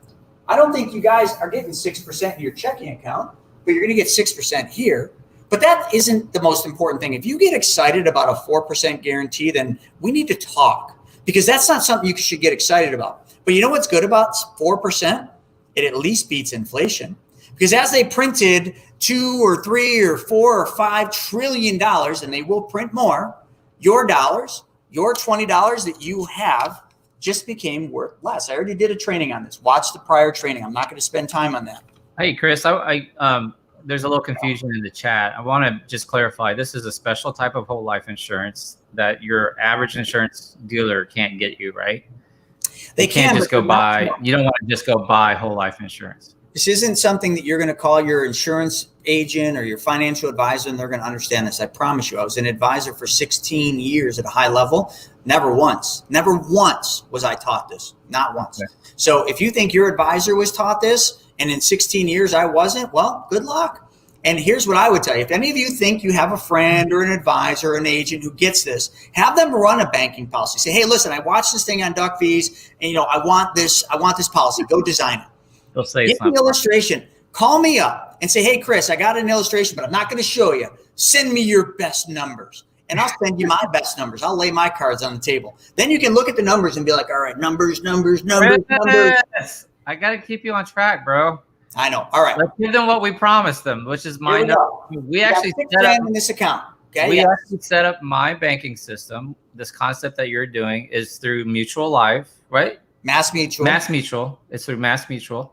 I don't think you guys are getting 6% in your checking account, but you're going to get 6% here. But that isn't the most important thing. If you get excited about a 4% guarantee, then we need to talk, because that's not something you should get excited about. But you know what's good about 4%? It at least beats inflation. Because as they printed $2 or $3 or $4 or $5 trillion, and they will print more, your dollars, your $20 that you have just became worth less. I already did a training on this. Watch the prior training. I'm not going to spend time on that.
Hey, Chris, there's a little confusion in the chat. I want to just clarify. This is a special type of whole life insurance that your average insurance dealer can't get you, right?
They
can't just go buy. You don't want to just go buy whole life insurance.
This isn't something that you're going to call your insurance agent or your financial advisor, and they're going to understand this. I promise you. I was an advisor for 16 years at a high level. Never once was I taught this. Not once. Okay. So if you think your advisor was taught this, and in 16 years I wasn't, well, good luck. And here's what I would tell you. If any of you think you have a friend or an advisor or an agent who gets this, have them run a banking policy. Say, hey, listen, I watched this thing on Duck V's, and I want this policy. Go design it.
They'll say
get an illustration. Call me up and say, hey, Chris, I got an illustration, but I'm not going to show you. Send me your best numbers. And I'll send you my best numbers. I'll lay my cards on the table. Then you can look at the numbers and be like, all right, numbers.
I got to keep you on track, bro.
I know. All right.
Let's give them what we promised them, which is my number. We actually
set up in this account. Okay.
We actually set up my banking system. This concept that you're doing is through Mutual Life, right?
Mass Mutual.
It's through Mass Mutual.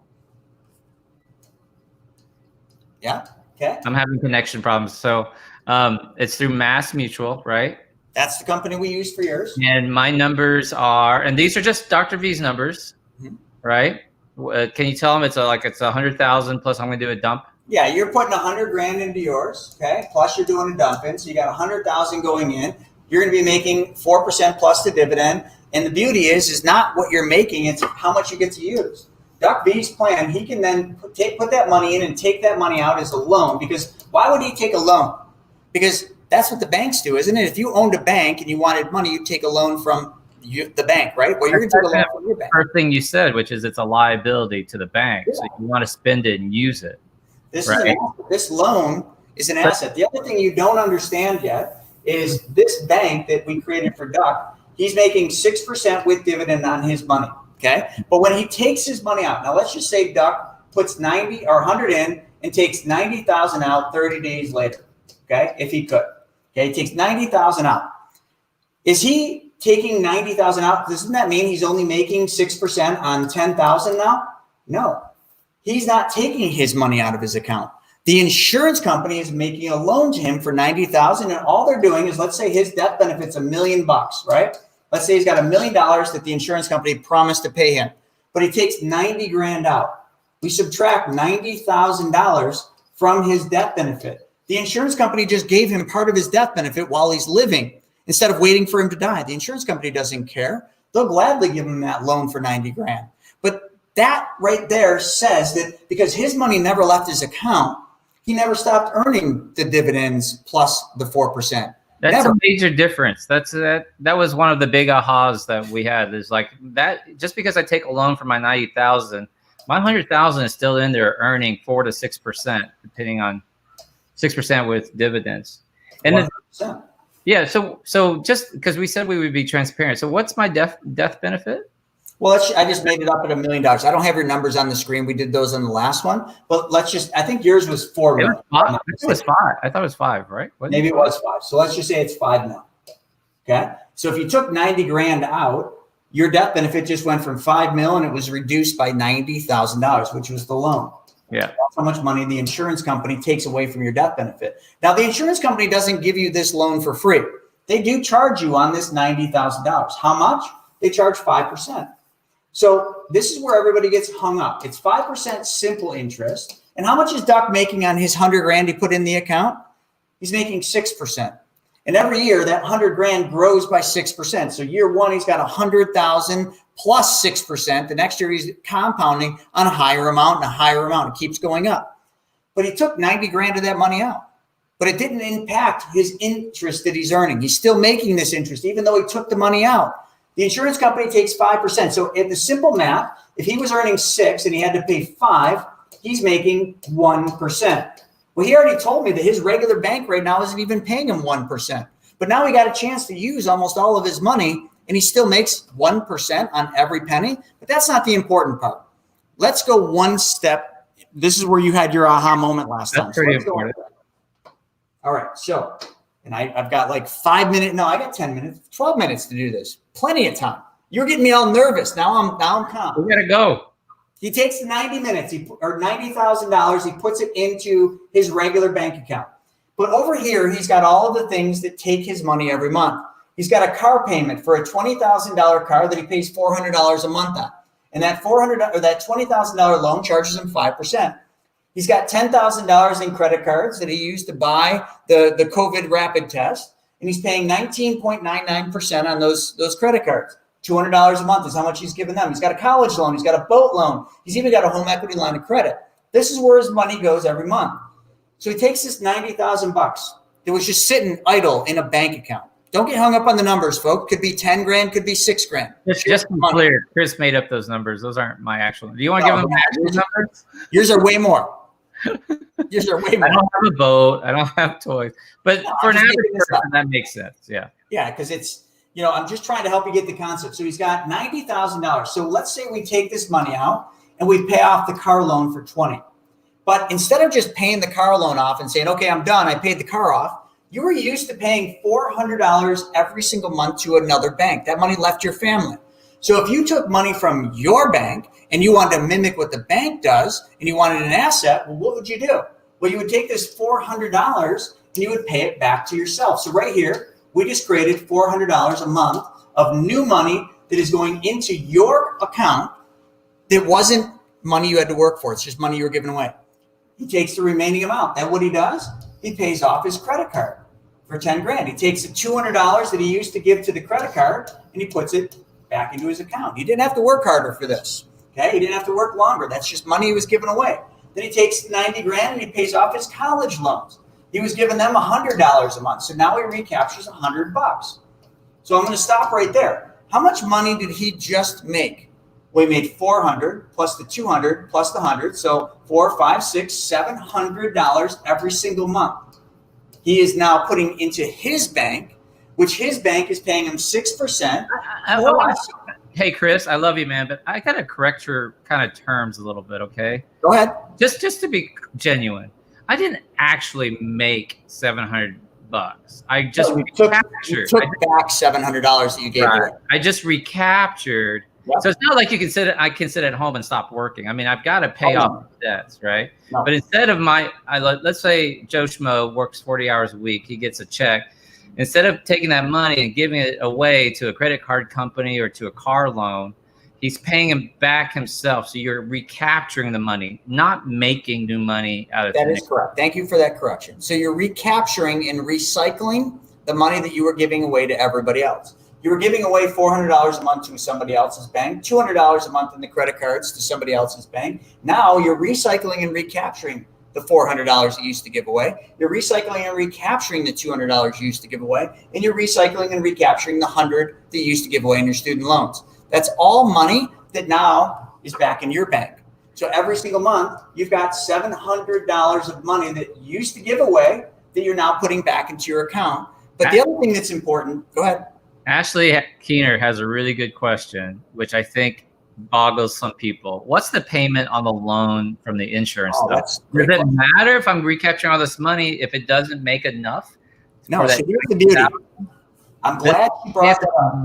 Yeah. Okay.
I'm having connection problems. So it's through Mass Mutual, right?
That's the company we use for yours.
And my numbers are, and these are just Dr. V's numbers. right? Can you tell them it's it's 100,000 plus I'm going to do a dump?
Yeah, you're putting 100 grand into yours, okay? Plus you're doing a dump in, so you got 100,000 going in. You're going to be making 4% plus the dividend, and the beauty is not what you're making; it's how much you get to use. Duck V's plan, he can then put that money in and take that money out as a loan. Because why would he take a loan? Because that's what the banks do, isn't it? If you owned a bank and you wanted money, you'd take a loan from the bank, right? Well, you're going to take a loan from your bank.
First thing you said, which is it's a liability to the bank, so you want to spend it and use it.
This loan is an asset. The other thing you don't understand yet is this bank that we created for Duck, he's making 6% with dividend on his money. Okay. But when he takes his money out, now let's just say Duck puts 90 or 100 in and takes 90,000 out 30 days later. Okay. If he could. Okay. He takes 90,000 out. Is he taking 90,000 out? Doesn't that mean he's only making 6% on 10,000 now? No, he's not taking his money out of his account. The insurance company is making a loan to him for 90,000. And all they're doing is, let's say his death benefit's $1 million, right? Let's say he's got $1 million that the insurance company promised to pay him, but he takes 90 grand out. We subtract $90,000 from his death benefit. The insurance company just gave him part of his death benefit while he's living instead of waiting for him to die. The insurance company doesn't care. They'll gladly give him that loan for 90 grand. But that right there says that because his money never left his account, he never stopped earning the dividends plus the 4%.
That's a major difference. That was one of the big ahas that we had, is like that just because I take a loan for my 90,000, my 100,000 is still in there earning 4 to 6%, depending on 6% with dividends. And then, yeah, so just because we said we would be transparent. So what's my death benefit?
Well, I just made it up at $1 million. I don't have your numbers on the screen. We did those on the last one, but I think yours was 4 million.
It was 5. I thought it was 5, right?
Maybe it was 5. So let's just say it's 5 now. Okay. So if you took 90 grand out, your death benefit just went from 5 mil and it was reduced by $90,000, which was the loan.
Yeah.
That's how much money the insurance company takes away from your death benefit. Now, the insurance company doesn't give you this loan for free. They do charge you on this $90,000. How much? They charge 5%. So this is where everybody gets hung up. It's 5% simple interest. And how much is Duck making on his 100 grand he put in the account? He's making 6%. And every year that 100 grand grows by 6%. So year one, he's got 100,000 plus 6%. The next year he's compounding on a higher amount and a higher amount. It keeps going up. But he took 90 grand of that money out. But it didn't impact his interest that he's earning. He's still making this interest, even though he took the money out. The insurance company takes 5%. So in the simple math, if he was earning 6 and he had to pay 5, he's making 1%. Well, he already told me that his regular bank right now isn't even paying him 1%. But now he got a chance to use almost all of his money, and he still makes 1% on every penny. But that's not the important part. Let's go one step. This is where you had your aha moment last time.
That's pretty important.
All right. So, and I've got like 5 minutes. No, I got 10 minutes, 12 minutes to do this. Plenty of time. You're getting me all nervous. Now I'm calm.
We gotta go.
He takes 90 minutes or $90,000. He puts it into his regular bank account. But over here, he's got all of the things that take his money every month. He's got a car payment for a $20,000 car that he pays $400 a month on. And that $20,000 loan charges him 5%. He's got $10,000 in credit cards that he used to buy the COVID rapid test. And he's paying 19.99% on those credit cards. $200 a month is how much he's given them. He's got a college loan. He's got a boat loan. He's even got a home equity line of credit. This is where his money goes every month. So he takes this $90,000 that was just sitting idle in a bank account. Don't get hung up on the numbers, folks. Could be 10 grand, could be 6 grand.
Just to be clear, Chris made up those numbers. Those aren't my actual. Do you want to give them actual numbers?
Yours are way more. Yours are way more.
I don't have a boat. I don't have toys. But for an average person, that makes sense. Yeah.
Yeah, because it's, I'm just trying to help you get the concept. So he's got $90,000. So let's say we take this money out and we pay off the car loan for 20. But instead of just paying the car loan off and saying, okay, I'm done, I paid the car off, you were used to paying $400 every single month to another bank. That money left your family. So if you took money from your bank and you wanted to mimic what the bank does and you wanted an asset, well, what would you do? Well, you would take this $400 and you would pay it back to yourself. So right here, we just created $400 a month of new money that is going into your account that wasn't money you had to work for. It's just money you were giving away. He takes the remaining amount. And what he does, he pays off his credit card for 10 grand. He takes the $200 that he used to give to the credit card and he puts it back into his account. He didn't have to work harder for this. Okay. He didn't have to work longer. That's just money he was giving away. Then he takes 90 grand and he pays off his college loans. He was giving them $100 a month. So now he recaptures $100. So I'm going to stop right there. How much money did he just make? Well, he made 400 plus the 200 plus the 100. So $400, $500, $600, $700 every single month. He is now putting into his bank, which his bank is paying him 6%.
Hey, Chris, I love you, man, but I got to correct your kind of terms a little bit, okay?
Go ahead.
Just to be genuine, I didn't actually make $700. I just recaptured.
Took back $700 that you gave away.
I just recaptured. Yep. So it's not like you can I can sit at home and stop working. I mean, I've got to pay off debts, right? No. But instead of let's say Joe Schmo works 40 hours a week, he gets a check. Instead of taking that money and giving it away to a credit card company or to a car loan, he's paying him back himself. So you're recapturing the money, not making new money out of it.
That is correct. Thank you for that correction. So you're recapturing and recycling the money that you were giving away to everybody else. You were giving away $400 a month to somebody else's bank, $200 a month in the credit cards to somebody else's bank. Now you're recycling and recapturing the $400 you used to give away. You're recycling and recapturing the $200 you used to give away, and you're recycling and recapturing the $100 that you used to give away in your student loans. That's all money that now is back in your bank. So every single month, you've got $700 of money that you used to give away that you're now putting back into your account. But the other thing that's important, go ahead.
Ashley Keener has a really good question, which I think boggles some people. What's the payment on the loan from the insurance stuff? Does it matter if I'm recapturing all this money if it doesn't make enough?
No, so here's the beauty. I'm glad you brought that up.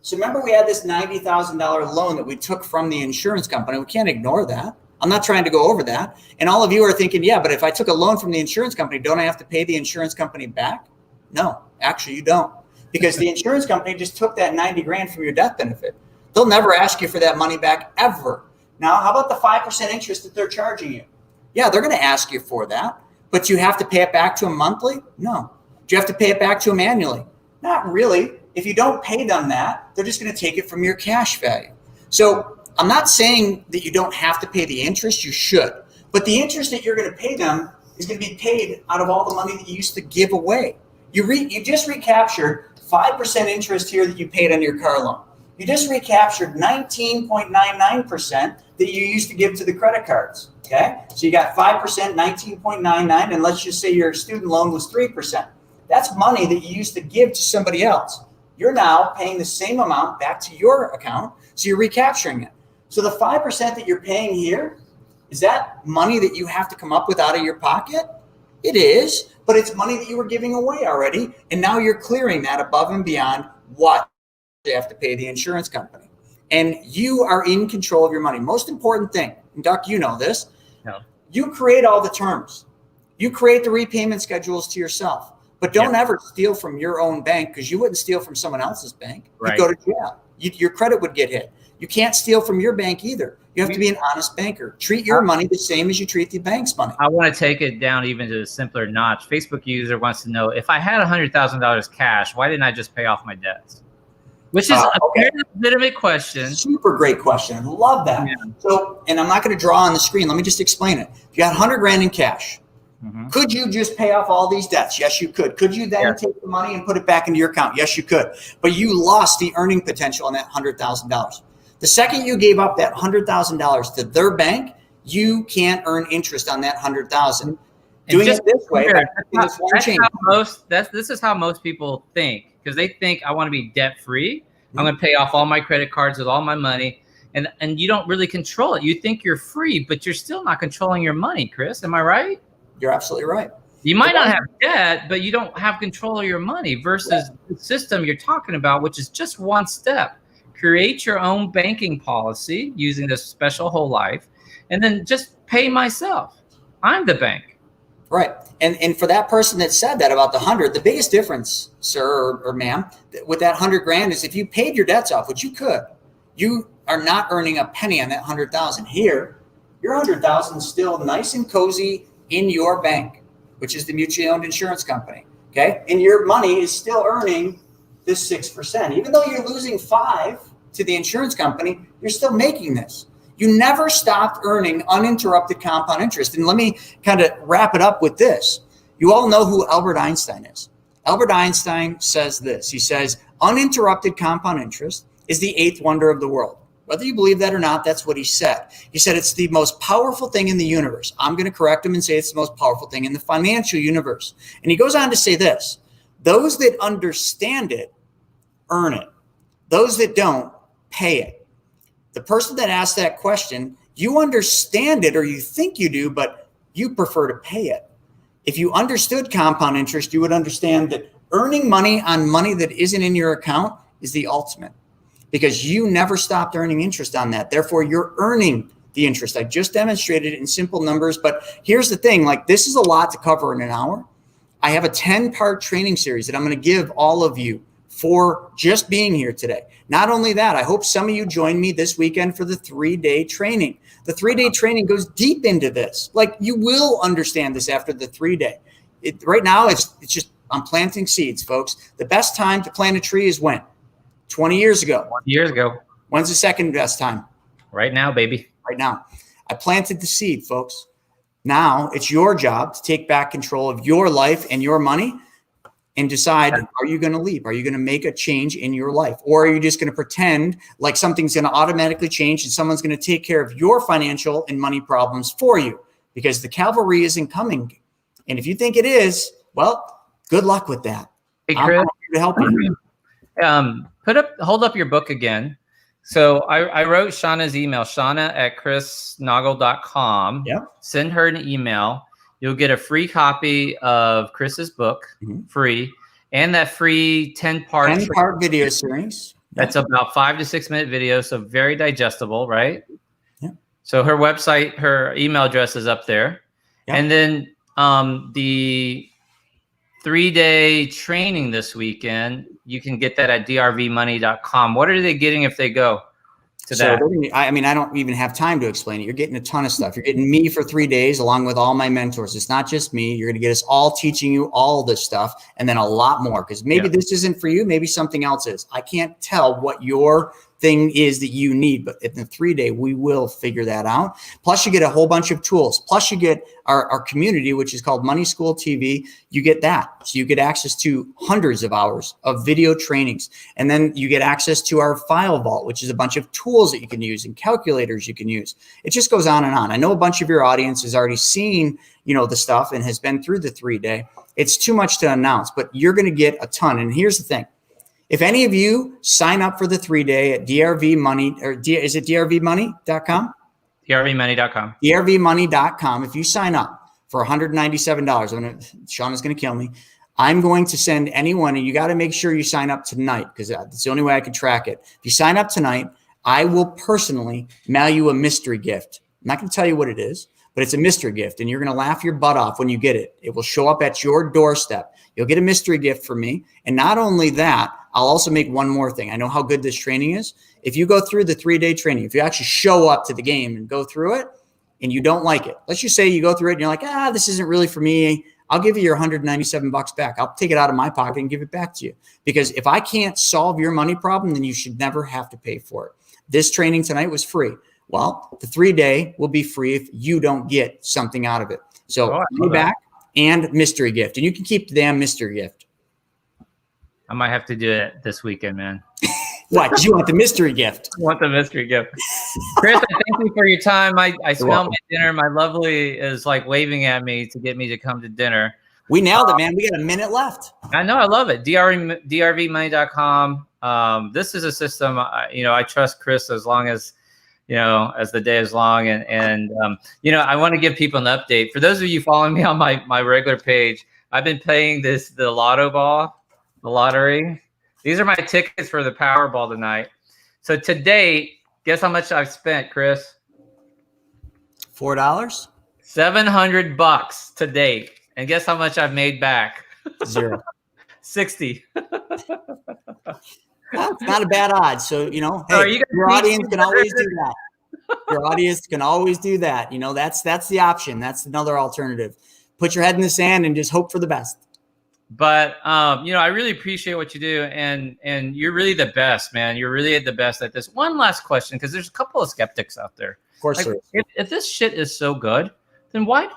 So remember we had this $90,000 loan that we took from the insurance company. We can't ignore that. I'm not trying to go over that. And all of you are thinking, yeah, but if I took a loan from the insurance company, don't I have to pay the insurance company back? No, actually you don't. Because the insurance company just took that 90 grand from your death benefit. They'll never ask you for that money back ever. Now, how about the 5% interest that they're charging you? Yeah, they're going to ask you for that, but you have to pay it back to them monthly? No. Do you have to pay it back to them annually? Not really. If you don't pay them that, they're just going to take it from your cash value. So I'm not saying that you don't have to pay the interest. You should. But the interest that you're going to pay them is going to be paid out of all the money that you used to give away. You just recaptured 5% interest here that you paid on your car loan. You just recaptured 19.99% that you used to give to the credit cards. Okay, so you got 5%, 19.99, and let's just say your student loan was 3%. That's money that you used to give to somebody else. You're now paying the same amount back to your account, so you're recapturing it. So the 5% that you're paying here, is that money that you have to come up with out of your pocket? It is, but it's money that you were giving away already, and now you're clearing that above and beyond what you have to pay the insurance company. And you are in control of your money. Most important thing, and Doc, you know this, you create all the terms. You create the repayment schedules to yourself, but don't ever steal from your own bank, because you wouldn't steal from someone else's bank. Right. You'd go to jail. Your credit would get hit. You can't steal from your bank either. You have to be an honest banker. Treat your money the same as you treat the bank's money.
I want to take it down even to a simpler notch. Facebook user wants to know, if I had $100,000 cash, why didn't I just pay off my debts? Which is a very legitimate question.
Super great question. I love that. Yeah. So, and I'm not going to draw on the screen. Let me just explain it. If you got 100 grand in cash, could you just pay off all these debts? Yes, you could. Could you then take the money and put it back into your account? Yes, you could. But you lost the earning potential on that $100,000. The second you gave up that $100,000 to their bank, you can't earn interest on that $100,000. Doing it this way,
this is how most people think, because they think, I want to be debt free. I'm going to pay off all my credit cards with all my money, and you don't really control it. You think you're free, but you're still not controlling your money, Chris. Am I right?
You're absolutely right.
You might not have debt, but you don't have control of your money versus the system you're talking about, which is just one step. Create your own banking policy using this special whole life, and then just pay myself. I'm the bank.
Right. And for that person that said that about the 100, the biggest difference, sir or ma'am, with that 100 grand is if you paid your debts off, which you could, you are not earning a penny on that 100,000. Here, your 100,000 is still nice and cozy in your bank, which is the mutually owned insurance company. Okay, and your money is still earning this 6%. Even though you're losing 5 to the insurance company, you're still making this. You never stopped earning uninterrupted compound interest. And let me kind of wrap it up with this. You all know who Albert Einstein is. Albert Einstein says this. He says, uninterrupted compound interest is the 8th wonder of the world. Whether you believe that or not, that's what he said. He said it's the most powerful thing in the universe. I'm going to correct him and say it's the most powerful thing in the financial universe. And he goes on to say this. Those that understand it, earn it. Those that don't, pay it. The person that asked that question, you understand it or you think you do, but you prefer to pay it. If you understood compound interest, you would understand that earning money on money that isn't in your account is the ultimate, because you never stopped earning interest on that. Therefore, you're earning the interest. I just demonstrated it in simple numbers, but here's the thing, like this is a lot to cover in an hour. I have a 10-part training series that I'm going to give all of you for just being here today. Not only that, I hope some of you join me this weekend for the 3-day training. The 3-day training goes deep into this. Like you will understand this after the 3-day. Right now, it's just, I'm planting seeds, folks. The best time to plant a tree is when? 20 years ago.
20 years ago.
When's the second best time?
Right now, baby.
Right now. I planted the seed, folks. Now it's your job to take back control of your life and your money and decide, are you going to leave? Are you going to make a change in your life? Or are you just going to pretend like something's going to automatically change and someone's going to take care of your financial and money problems for you? Because the cavalry isn't coming. And if you think it is, well, good luck with that.
Hey,
I'm
Chris,
here to help you.
Hold up your book again. So I wrote Shauna's email, shauna@chrisnaugle.com.
Yep.
Send her an email. You'll get a free copy of Chris's book, free, and that free 10-part
video series.
That's about 5 to 6 minute video, so very digestible, right?
Yeah.
So her website, her email address is up there. Yeah. And then the 3-day training this weekend, you can get that at drvmoney.com. What are they getting if they go to that?
I don't even have time to explain it. You're getting a ton of stuff. You're getting me for 3 days along with all my mentors. It's not just me. You're going to get us all teaching you all this stuff and then a lot more, because maybe this isn't for you. Maybe something else is. I can't tell what your thing is that you need, but in the 3-day, we will figure that out. Plus you get a whole bunch of tools. Plus you get our community, which is called Money School TV. You get that. So you get access to hundreds of hours of video trainings. And then you get access to our file vault, which is a bunch of tools that you can use and calculators you can use. It just goes on and on. I know a bunch of your audience has already seen, the stuff and has been through the 3-day. It's too much to announce, but you're going to get a ton. And here's the thing. If any of you sign up for the 3-day at DRV Money, is it drvmoney.com?
drvmoney.com.
drvmoney.com. If you sign up for $197, Shauna's going to kill me. I'm going to send anyone, and you got to make sure you sign up tonight because that's the only way I can track it. If you sign up tonight, I will personally mail you a mystery gift. I'm not going to tell you what it is, but it's a mystery gift, and you're going to laugh your butt off when you get it. It will show up at your doorstep. You'll get a mystery gift from me. And not only that, I'll also make one more thing. I know how good this training is. If you go through the 3-day training, if you actually show up to the game and go through it and you don't like it, let's just say you go through it and you're like, this isn't really for me. I'll give you your $197 back. I'll take it out of my pocket and give it back to you. Because if I can't solve your money problem, then you should never have to pay for it. This training tonight was free. Well, the 3-day will be free if you don't get something out of it. So money back and mystery gift. And you can keep the damn mystery gift.
I might have to do it this weekend, man.
What? Because you want the mystery gift.
I want the mystery gift. Chris, I thank you for your time. I smell my dinner. My lovely is like waving at me to get me to come to dinner.
We nailed it, man. We got a minute left.
I know. I love it. drvmoney.com. This is a system, I trust Chris as long as, as the day is long. And I want to give people an update. For those of you following me on my regular page, I've been playing the lottery. These are my tickets for the Powerball tonight. So to date, guess how much I've spent, Chris?
$4?
$700 to date. And guess how much I've made back?
0.
60.
Well, it's not a bad odds. So, you know,
So are
hey,
you gonna
your
teach
audience
me
can
better
always
than-
do that. Your audience can always do that. You know, that's the option. That's another alternative. Put your head in the sand and just hope for the best.
But you know, I really appreciate what you do, and you're really the best, man. You're really the best at this. One last question, because there's a couple of skeptics out there.
Of course,
Like,
there is.
if this shit is so good, then why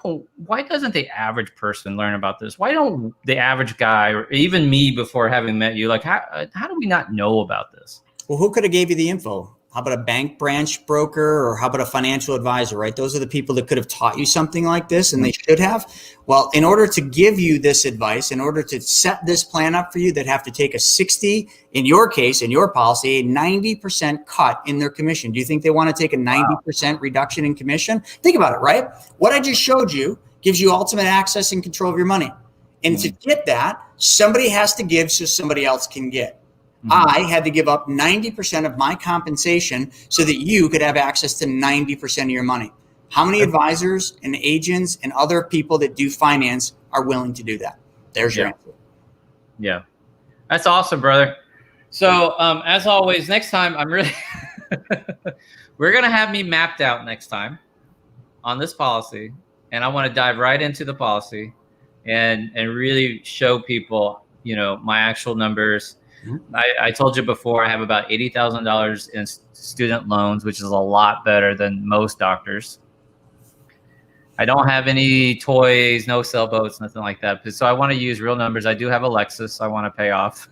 doesn't the average person learn about this? Why don't the average guy, or even me before having met you, like how do we not know about this?
Well, who could have gave you the info? How about a bank branch broker, or how about a financial advisor, right? Those are the people that could have taught you something like this, and they should have. Well, in order to give you this advice, in order to set this plan up for you, they'd have to take a 60, in your case, in your policy, a 90% cut in their commission. Do you think they want to take a 90% reduction in commission? Think about it, right? What I just showed you gives you ultimate access and control of your money. And to get that, somebody has to give so somebody else can get. I had to give up 90% of my compensation so that you could have access to 90% of your money. How many advisors and agents and other people that do finance are willing to do that? There's your answer.
Yeah, that's awesome, brother. So as always, next time I'm really we're gonna have me mapped out next time on this policy, and I want to dive right into the policy and really show people, you know, my actual numbers. I told you before, I have about $80,000 in student loans, which is a lot better than most doctors. I don't have any toys, no sailboats, nothing like that. So I want to use real numbers. I do have a Lexus I want to pay off.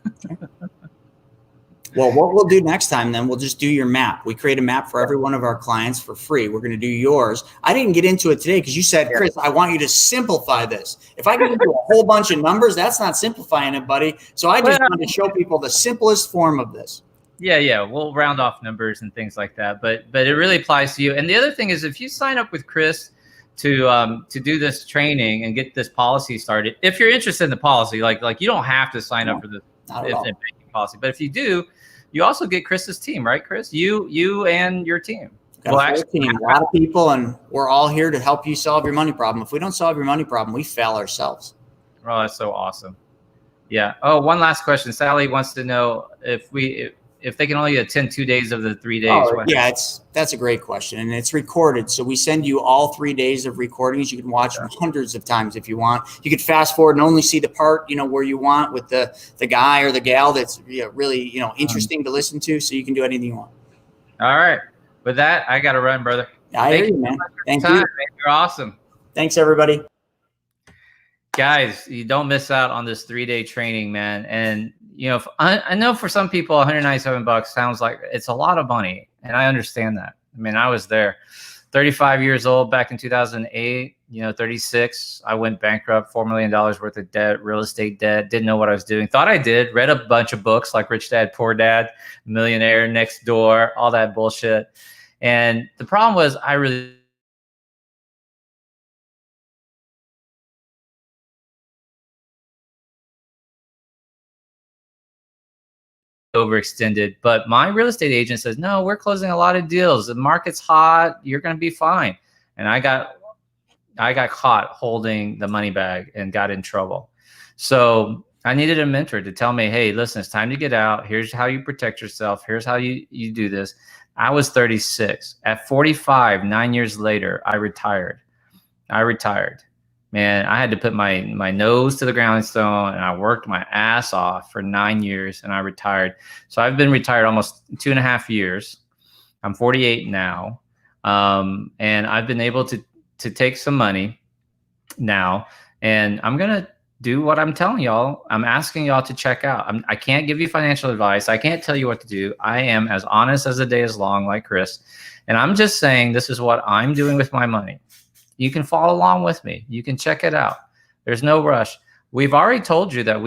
Well, what we'll do next time, then, we'll just do your map. We create a map for every one of our clients for free. We're going to do yours. I didn't get into it today because you said, Chris, I want you to simplify this. If I get into a whole bunch of numbers, that's not simplifying it, buddy. So I just wanted to show people the simplest form of this.
Yeah. We'll round off numbers and things like that. But it really applies to you. And the other thing is, if you sign up with Chris to do this training and get this policy started, if you're interested in the policy, like you don't have to sign up for the banking policy. But if you do, you also get Chris's team, right, Chris? You and your team.
Got a full team, a lot of people, and we're all here to help you solve your money problem. If we don't solve your money problem, we fail ourselves.
Oh, that's so awesome. Yeah. Oh, one last question. Sally wants to know if they can only attend 2 days of the 3 days.
Oh, yeah, that's a great question, and it's recorded. So we send you all 3 days of recordings. You can watch them hundreds of times if you want. You could fast forward and only see the part, you know, where you want with the guy or the gal that's really, you know, interesting to listen to. So you can do anything you want.
All right. With that, I got to run, brother.
I hear you, man. Thank you.
You're awesome.
Thanks, everybody.
Guys, you don't miss out on this 3-day training, man. And you know, I know for some people, $197 sounds like it's a lot of money, and I understand that. I mean, I was there, 35 years old back in 2008. You know, 36. I went bankrupt, $4 million worth of debt, real estate debt. Didn't know what I was doing. Thought I did. Read a bunch of books like Rich Dad, Poor Dad, Millionaire Next Door, all that bullshit. And the problem was, I really overextended, but my real estate agent says, no, we're closing a lot of deals. The market's hot. You're going to be fine. And I got caught holding the money bag and got in trouble. So I needed a mentor to tell me, hey, listen, it's time to get out. Here's how you protect yourself. Here's how you do this. I was 36. At 45, 9 years later, I retired. Man, I had to put my nose to the grindstone, and I worked my ass off for 9 years, and I retired. So I've been retired almost 2.5 years. I'm 48 now, and I've been able to take some money now, and I'm gonna do what I'm telling y'all. I'm asking y'all to check out. I can't give you financial advice. I can't tell you what to do. I am as honest as the day is long, like Chris, and I'm just saying this is what I'm doing with my money. You can follow along with me. You can check it out. There's no rush. We've already told you that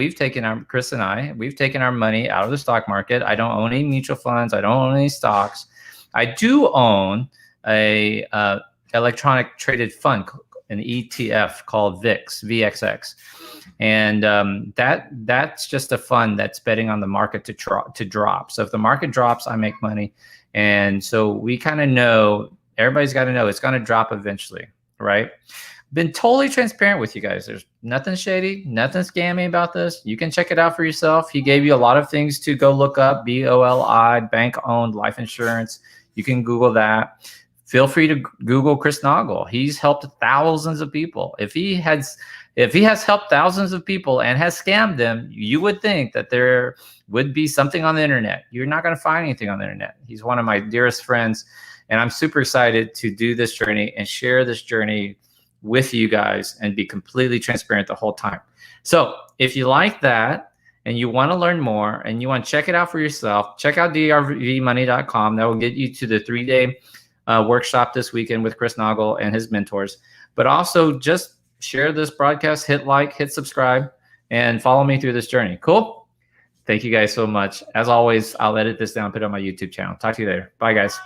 Chris and I, we've taken our money out of the stock market. I don't own any mutual funds. I don't own any stocks. I do own a electronic traded fund, an ETF called VXX. And that's just a fund that's betting on the market to drop. So if the market drops, I make money. And so we kind of know, everybody's got to know it's going to drop eventually. Right. been totally transparent with you guys. There's nothing shady, nothing scammy about this. You can check it out for yourself. He gave you a lot of things to go look up. BOLI, bank-owned life insurance. You can Google that. Feel free to Google Chris Naugle. He's helped thousands of people. If he has helped thousands of people and has scammed them, you would think that there would be something on the internet. You're not going to find anything on the internet. He's one of my dearest friends, and I'm super excited to do this journey and share this journey with you guys and be completely transparent the whole time. So if you like that and you want to learn more and you want to check it out for yourself, check out drvmoney.com. That will get you to the 3-day workshop this weekend with Chris Naugle and his mentors. But also just share this broadcast, hit like, hit subscribe, and follow me through this journey. Cool? Thank you guys so much. As always, I'll edit this down, put it on my YouTube channel. Talk to you later. Bye, guys.